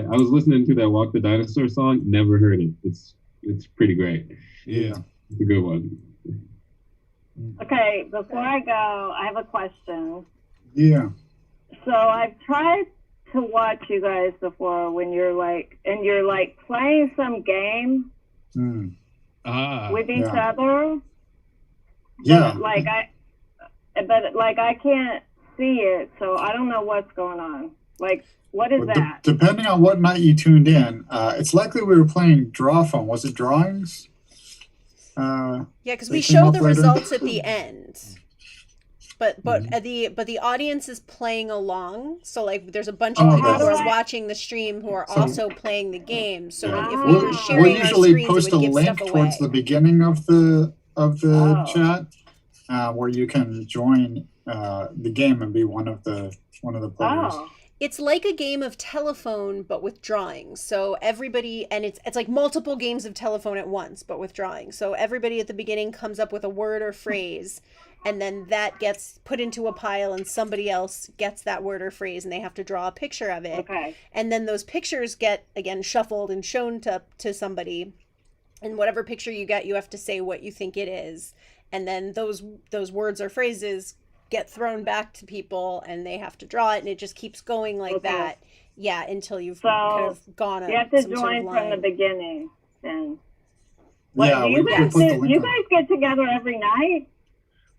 was listening to that Walk the Dinosaur song. Never heard it. It's pretty great. Yeah. It's a good one. Okay, before I go, I have a question. Yeah. So I've tried to watch you guys before when you're playing some game with each other. Yeah. But I can't see it, so I don't know what's going on. Like, what is that? Depending on what night you tuned in, it's likely we were playing Draw Phone. Was it Drawings? Yeah, because we show the results at the end, but the audience is playing along. So like, there's a bunch of people who are watching the stream who are also playing the game. So if we were sharing we'll usually our screens, post a link towards the beginning of the chat where you can join the game and be one of the players. Oh. It's like a game of telephone, but with drawings. So everybody, and it's like multiple games of telephone at once, but with drawings. So everybody at the beginning comes up with a word or phrase, and then that gets put into a pile, and somebody else gets that word or phrase, and they have to draw a picture of it. Okay. And then those pictures get, again, shuffled and shown to somebody. And whatever picture you get, you have to say what you think it is. And then those words or phrases get thrown back to people, and they have to draw it, and it just keeps going like that. Yeah, until you've kind of gone. You have to some join sort of from the beginning. Then. Yeah, do you we guys put the link you on. guys get together every night?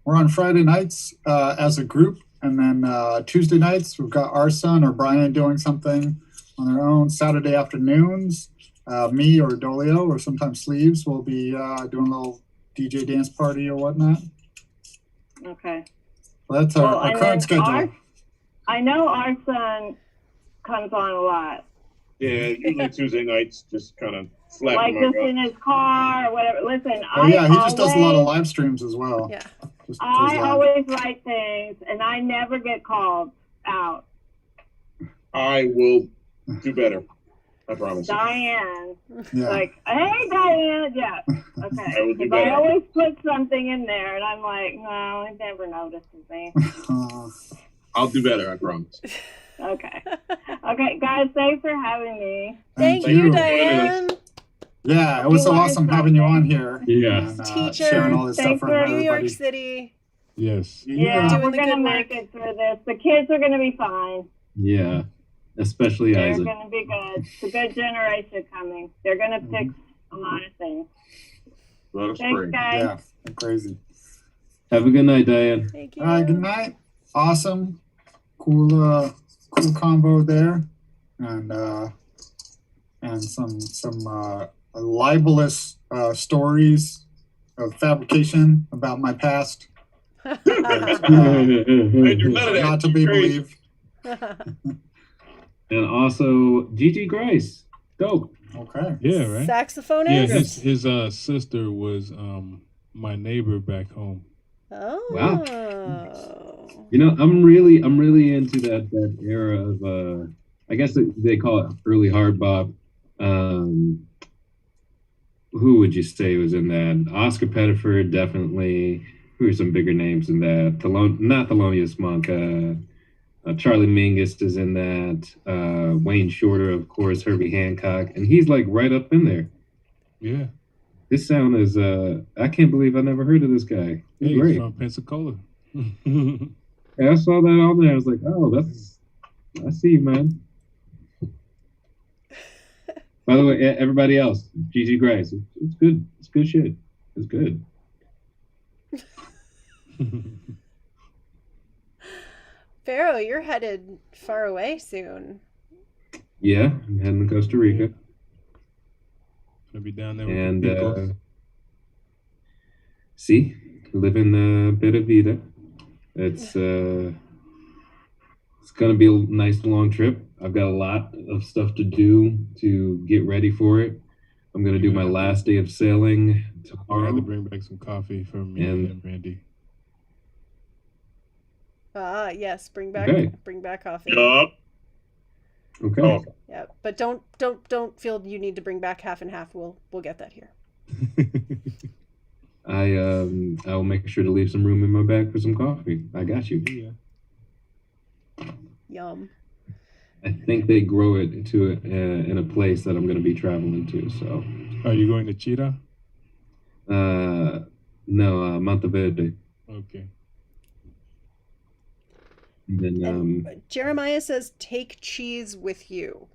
We're on Friday nights as a group, and then Tuesday nights we've got our son or Brian doing something on their own. Saturday afternoons, me or Dolio or sometimes Sleeves will be doing a little DJ dance party or whatnot. Okay. So that's our and current then schedule. I know our son comes on a lot. Yeah, usually Tuesday nights, just kind of slapping Like my just gut. in his car or whatever. Listen, Oh yeah, he just does a lot of live streams as well. Yeah. Just goes I live. always write things, and I never get called out. I will do better. I promise. Diane, Yeah. like, hey, Diane, yeah, okay. I will do Because I better. always put something in there, and I'm like, no, he never notices me. I'll do better. I promise. Okay. Okay, guys, thanks for having me. Thank you. you, Diane. Yeah, it was so You awesome learned having you on something. here. Yeah. And, Teacher. sharing all this stuff Thanks for for New everybody. York City. Yes. Yeah, Doing we're the going to good make work. it through this. The kids are going to be fine. Yeah. Especially They're Isaac. going to be good. It's a good generation coming. They're going to fix a lot of things. Let us Thanks, pray. guys. Yeah, crazy. Have a good night, Diane. Thank you. All right, good night. Awesome. Cool combo there. And some libelous stories of fabrication about my past. And you're none of that. Not to be Crazy. believed. And also Gigi Grace. Dope. Okay. Yeah, right? Yeah, Saxophonist? his sister was my neighbor back home. Oh. Wow. You know, I'm really into that era of I guess they call it early hard bop. Who would you say was in that? Oscar Pettiford, definitely. Who are some bigger names in that? Not Thelonious Monk. Charlie Mingus is in that. Wayne Shorter, of course. Herbie Hancock, and he's like right up in there. Yeah. This sound is I can't believe I never heard of this guy. He's He's great. from Pensacola. Yeah, I saw that on there. I was like, oh, I see you, man. By the way, everybody else, Gigi Grace, it's good. It's good shit. It's good. Pharaoh, you're headed far away soon. Yeah, I'm heading to Costa Rica. Gonna be down there with And the Picos. see, living a bit of vida. It's gonna be a nice long trip. I've got a lot of stuff to do to get ready for it. I'm gonna do my last day of sailing I had tomorrow. to bring back some coffee for me and Randy. Ah, yes, bring back coffee. Yup. Okay. Oh, Yeah, but don't feel you need to bring back half and half. We'll get that here. I'll make sure to leave some room in my bag for some coffee. I got you. Yeah. Yum. I think they grow it in a place that I'm going to be traveling to. So, Are you going to Cheetah? no, Monteverde. Okay. And then, And Jeremiah says, "Take cheese with you."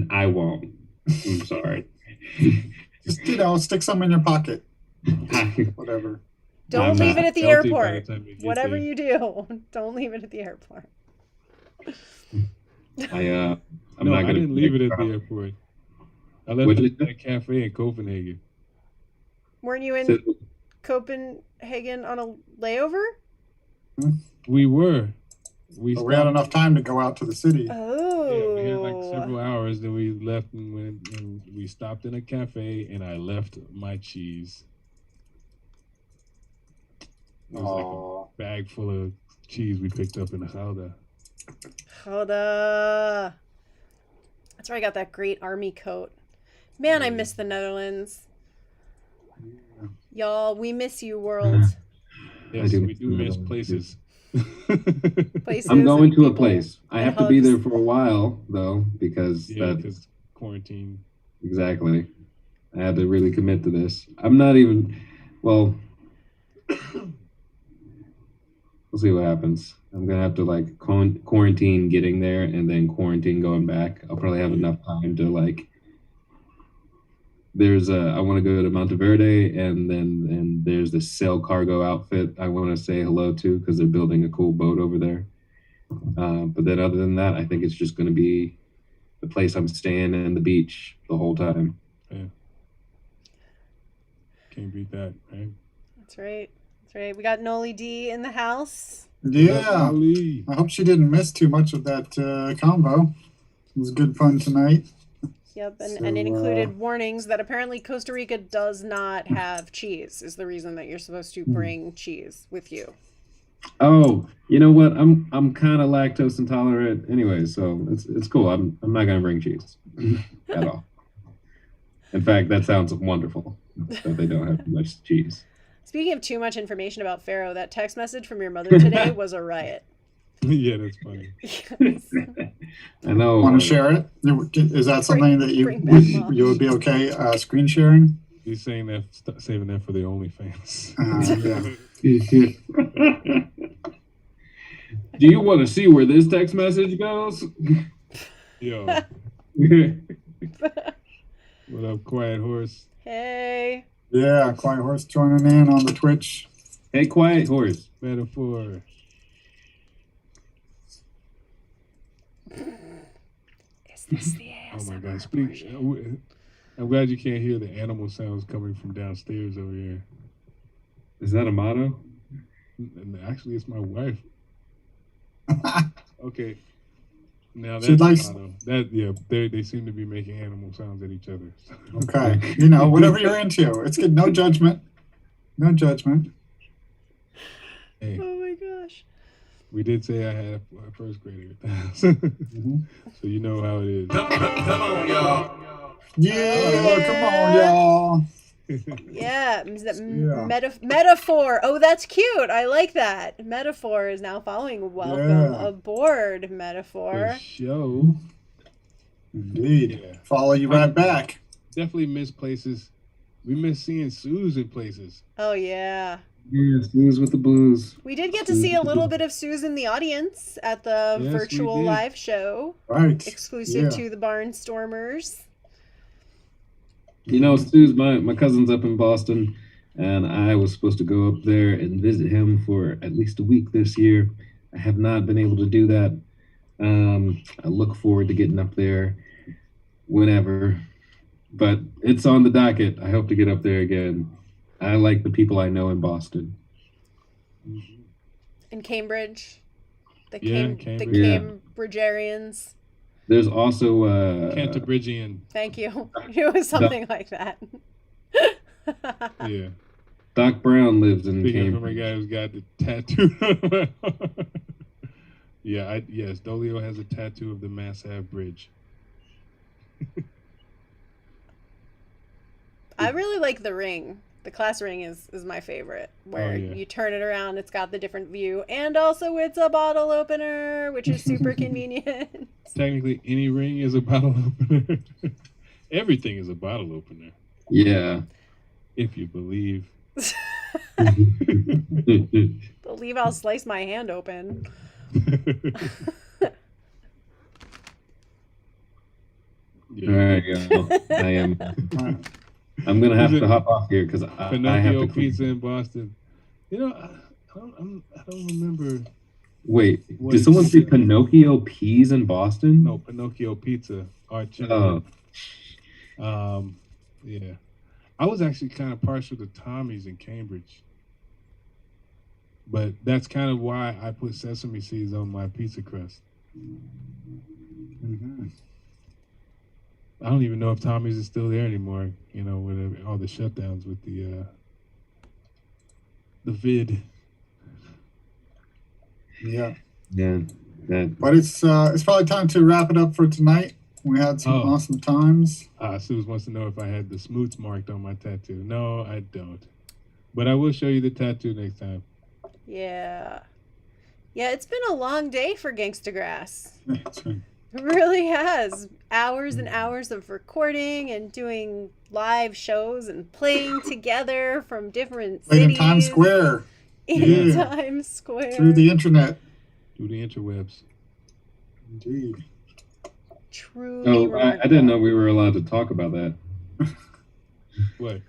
I won't. I'm sorry. Just, stick some in your pocket. Whatever. Don't leave it at the Healthy by the airport. time you get Whatever there. you do, don't leave it at the airport. I'm No, not I gonna didn't leave it at the airport. I left What'd it you at a cafe in Copenhagen. Weren't you in So- Copenhagen on a layover? We were. We But we had enough time to go out to the city. Oh. Yeah, we had like several hours. Then we left and we stopped in a cafe, and I left my cheese. It was like Aw. a bag full of cheese we picked up in the Gouda. Gouda. That's where I got that great army coat. Man, I miss the Netherlands. Y'all, we miss you, world. Yes, do we miss do the miss Netherlands, places. Places I'm going and to a people place. I and have to be hugs. there for a while though, because Yeah, that's because quarantine. exactly. I had to really commit to this. I'm not even. Well, we'll see what happens. I'm gonna have to like quarantine getting there and then quarantine going back. I'll probably have enough time to like. There's I want to go to Monteverde and there's this sail cargo outfit I want to say hello to because they're building a cool boat over there. But then other than that, I think it's just going to be the place I'm staying and the beach the whole time. Yeah. Can't beat that, right? That's right. That's right. We got Noli D in the house. Yeah. Oli. I hope she didn't miss too much of that combo. It was good fun tonight. Yep, and So, it included warnings that apparently Costa Rica does not have cheese, is the reason that you're supposed to bring cheese with you. Oh, you know what? I'm kind of lactose intolerant anyway, so it's cool. I'm not gonna bring cheese at all. In fact, that sounds wonderful that they don't have too much cheese. Speaking of too much information about Pharaoh, that text message from your mother today was a riot. Yeah, that's funny. I know. Want to share it? Is that something that bring back mom. you would be okay screen sharing? He's saying that, saving that for the OnlyFans. Yeah. Do you want to see where this text message goes? Yo, what up, Quiet Horse? Hey. Yeah, Quiet Horse joining in on the Twitch. Hey, Quiet Horse. Metaphor. Is this the Oh my ASMR God! portion? I'm glad you can't hear the animal sounds coming from downstairs over here. Is that a motto? And actually, it's my wife. Okay. Now She that's likes- that. Yeah, they seem to be making animal sounds at each other. Okay, you know, whatever you're into. It's good. No judgment. No judgment. Hey, Oh my gosh. we did say I had a first grader with that, so you know how it is. Come on, y'all. Yeah, come on, y'all. Yeah, is that Yeah. metaphor? Oh, that's cute. I like that. Metaphor is now following. Welcome Yeah. aboard, Metaphor. For show. Indeed. Yeah. Follow you right back. Definitely miss places. We miss seeing Suze in places. Oh yeah. Yeah, Suze with the blues. We did get to see a little bit of Suze in the audience at the Yes, we virtual did. live show, Right. exclusive Yeah. to the Barnstormers. You know, Suze, my cousin's up in Boston, and I was supposed to go up there and visit him for at least a week this year. I have not been able to do that. I look forward to getting up there whenever, but it's on the docket. I hope to get up there again. I like the people I know in Boston. In Cambridge. The Yeah, the Cambridge. Yeah. Cambridgerians. There's also Cantabrigian. Thank you. It was something like that. Yeah. Doc Brown lives in Speaking from a Cambridge. guy who's got the tattoo. Yeah, yes, Dolio has a tattoo of the Mass Ave Bridge. I really like the ring. The class ring is my favorite. Where yeah. you turn it around, it's got the different view, and also it's a bottle opener, which is super convenient. Technically, any ring is a bottle opener. Everything is a bottle opener, Yeah. if you believe. Believe I'll slice my hand open. Yeah. There you go. I am. I'm gonna have to hop off here because I have Pinocchio to Pizza in Boston. You know, I don't remember. Wait, What did is someone it? say Pinocchio peas in Boston? No, Pinocchio Pizza. Oh, Yeah. I was actually kind of partial to Tommy's in Cambridge. But that's kind of why I put sesame seeds on my pizza crust. Mhm. I don't even know if Tommy's is still there anymore, you know, with all the shutdowns with the vid. Yeah. yeah. But it's probably time to wrap it up for tonight. We had some awesome times. Suze wants to know if I had the smoots marked on my tattoo. No, I don't. But I will show you the tattoo next time. Yeah. Yeah, it's been a long day for Gangstagrass. That's right. It really has. Hours and hours of recording and doing live shows and playing together from different Played in cities. Times Square. In Yeah. Times Square. Through the internet. Through the interwebs. Indeed. Truly Oh, I remarkable. didn't know we were allowed to talk about that. What?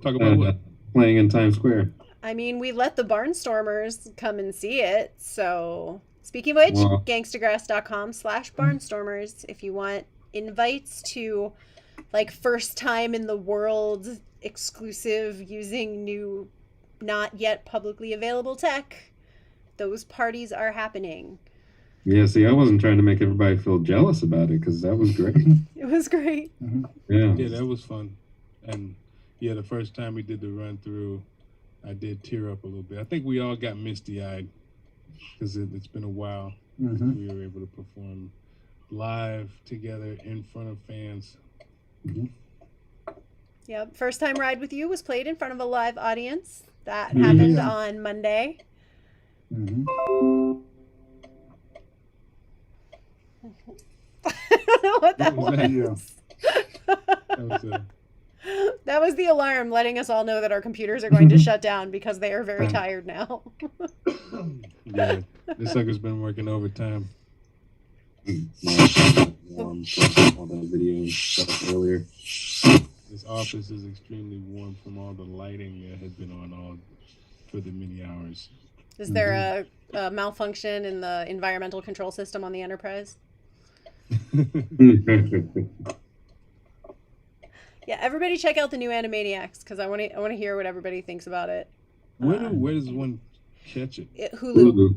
Talk about what? Playing in Times Square. I mean, we let the Barnstormers come and see it. So, speaking of which, Wow. gangstagrass.com/barnstormers if you want invites to, like, first time in the world exclusive using new, not yet publicly available tech. Those parties are happening. Yeah, see, I wasn't trying to make everybody feel jealous about it because that was great. It was great. Yeah. Yeah, that was fun. And yeah, the first time we did the run through, I did tear up a little bit. I think we all got misty eyed because it's been a while since we were able to perform live together in front of fans. Yep. First Time Ride With You was played in front of a live audience. That happened on Monday. I don't know what that What was was. That was That was the alarm letting us all know that our computers are going to shut down because they are very tired now. yeah, this sucker's been working overtime. All the video stuff earlier. This office is extremely warm from all the lighting that has been on all for the many hours. Is there a malfunction in the environmental control system on the Enterprise? Yeah, everybody check out the new Animaniacs because I want to hear what everybody thinks about it. Where does one catch it? Hulu.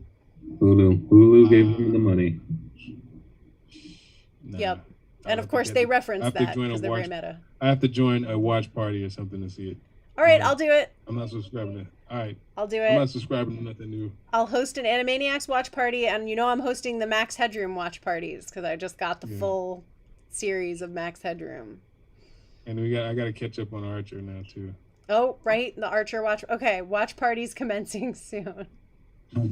Hulu gave them the money. Nah, Yep. I'll And of have to course get they it. reference I have to that join a because they're very watch- meta. I have to join a watch party or something to see it. All right, I'll do it. I'm not subscribing to. All right, I'll do I'm it. not subscribing to nothing new. I'll host an Animaniacs watch party, and I'm hosting the Max Headroom watch parties because I just got the full series of Max Headroom. And I got to catch up on Archer now too. Oh, right, the Archer watch. Okay, watch parties commencing soon. All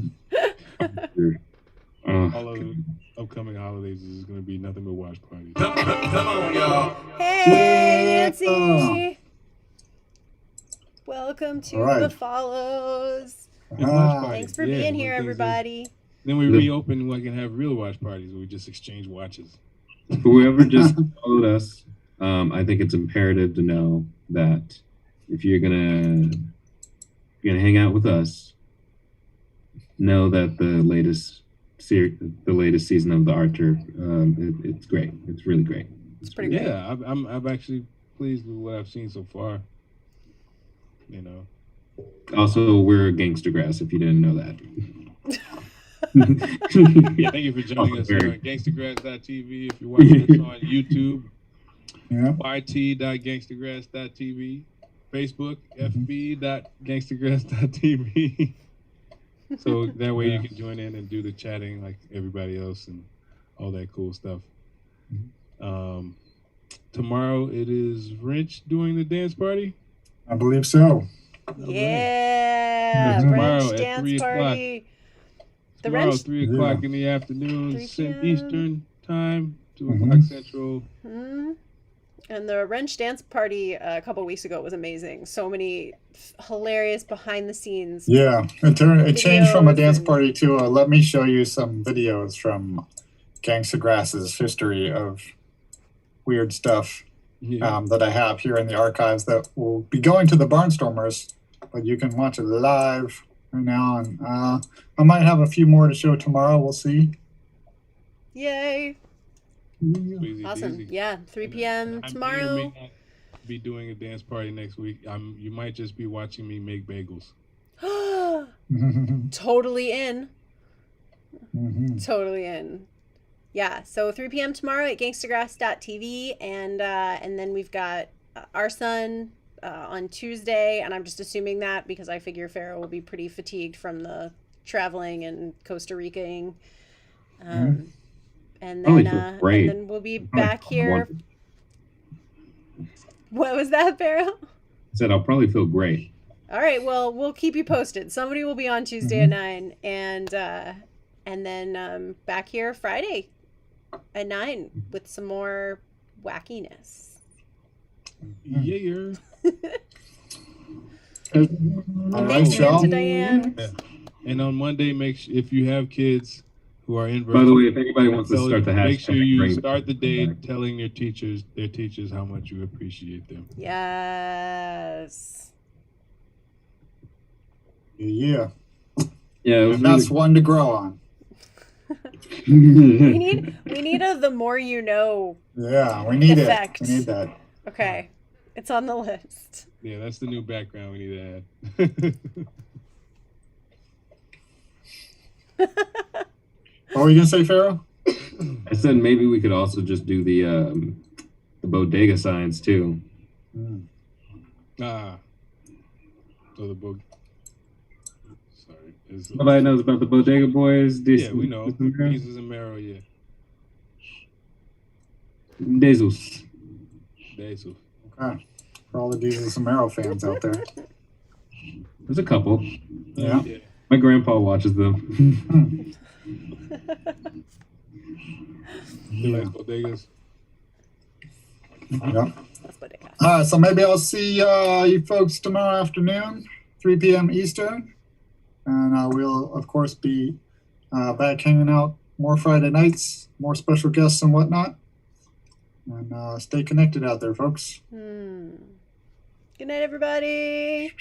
of the upcoming holidays is going to be nothing but watch parties. Come on, y'all. Hey, Nancy! Welcome to All right. the follows. And watch parties. Thanks for Yeah, being when here, things are- everybody. Then we reopen. We can have real watch parties where we just exchange watches. Whoever just followed us, I think it's imperative to know that if you're gonna hang out with us, know that the latest season of the Archer, it's great. It's really great. It's pretty great. Yeah, I'm actually pleased with what I've seen so far. Also, we're Gangstagrass. If you didn't know that. Yeah, thank you for joining us here on Gangstagrass.tv. If you're watching us on YouTube, yt.gangstagrass.tv, Facebook, fb.gangstagrass.tv. So that way you can join in and do the chatting like everybody else and all that cool stuff. Tomorrow it is Wrench doing the dance party. I believe so. Yeah, Tomorrow Wrench at dance 3 o'clock. party. The Tomorrow, Wrench 3 o'clock in the afternoon, 3 p.m. Eastern time, 2 o'clock Central. And the Wrench dance party a couple weeks ago was amazing. So many hilarious behind the scenes. Yeah, it changed from a Videos dance and- party to let me show you some videos from Gangstagrass's history of weird stuff Yeah. that I have here in the archives that will be going to the Barnstormers, but you can watch it live right now. And I might have a few more to show tomorrow. We'll see. Yay. Easy Awesome. peasy. Yeah, 3 p.m. I may or tomorrow. may not be doing a dance party next week. You might just be watching me make bagels. Totally in. Mhm. Totally in. Yeah, so 3 p.m. tomorrow at gangstagrass.tv, and then we've got Our Son on Tuesday, and I'm just assuming that because I figure Farrah will be pretty fatigued from the traveling and Costa Ricaing. Mhm. And Probably then feels great. and then we'll be back here. I What was that, Barrow? said I'll probably feel great. All right, well, we'll keep you posted. Somebody will be on Tuesday at 9, and then back here Friday at 9 with some more wackiness. Yeah. All Thanks right, again y'all. to Diane. Yeah. And on Monday, if you have kids who are in By the way, if virtual, anybody wants to start the hashtag, make sure you bring start the day back. telling their teachers how much you appreciate them. Yes. Yeah. Yeah, it was And that's one to grow on. We need a the more you know. Yeah, we need Effect. it. We need that. Okay. It's on the list. Yeah, that's the new background we need to add. What were you gonna say, Pharaoh? I said maybe we could also just do the bodega signs too. So the book. Sorry. Nobody knows about the Bodega Boys. Yeah, we know. Jesus and Mero, yeah. Jesus. Jesus. Okay. For all the Jesus and Mero fans out there. There's a couple. Yeah. My grandpa watches them. He likes bodegas. Yep. All right, so maybe I'll see you folks tomorrow afternoon, 3 p.m. Eastern. And we'll, of course, be back hanging out more Friday nights, more special guests and whatnot. And stay connected out there, folks. Good night, everybody.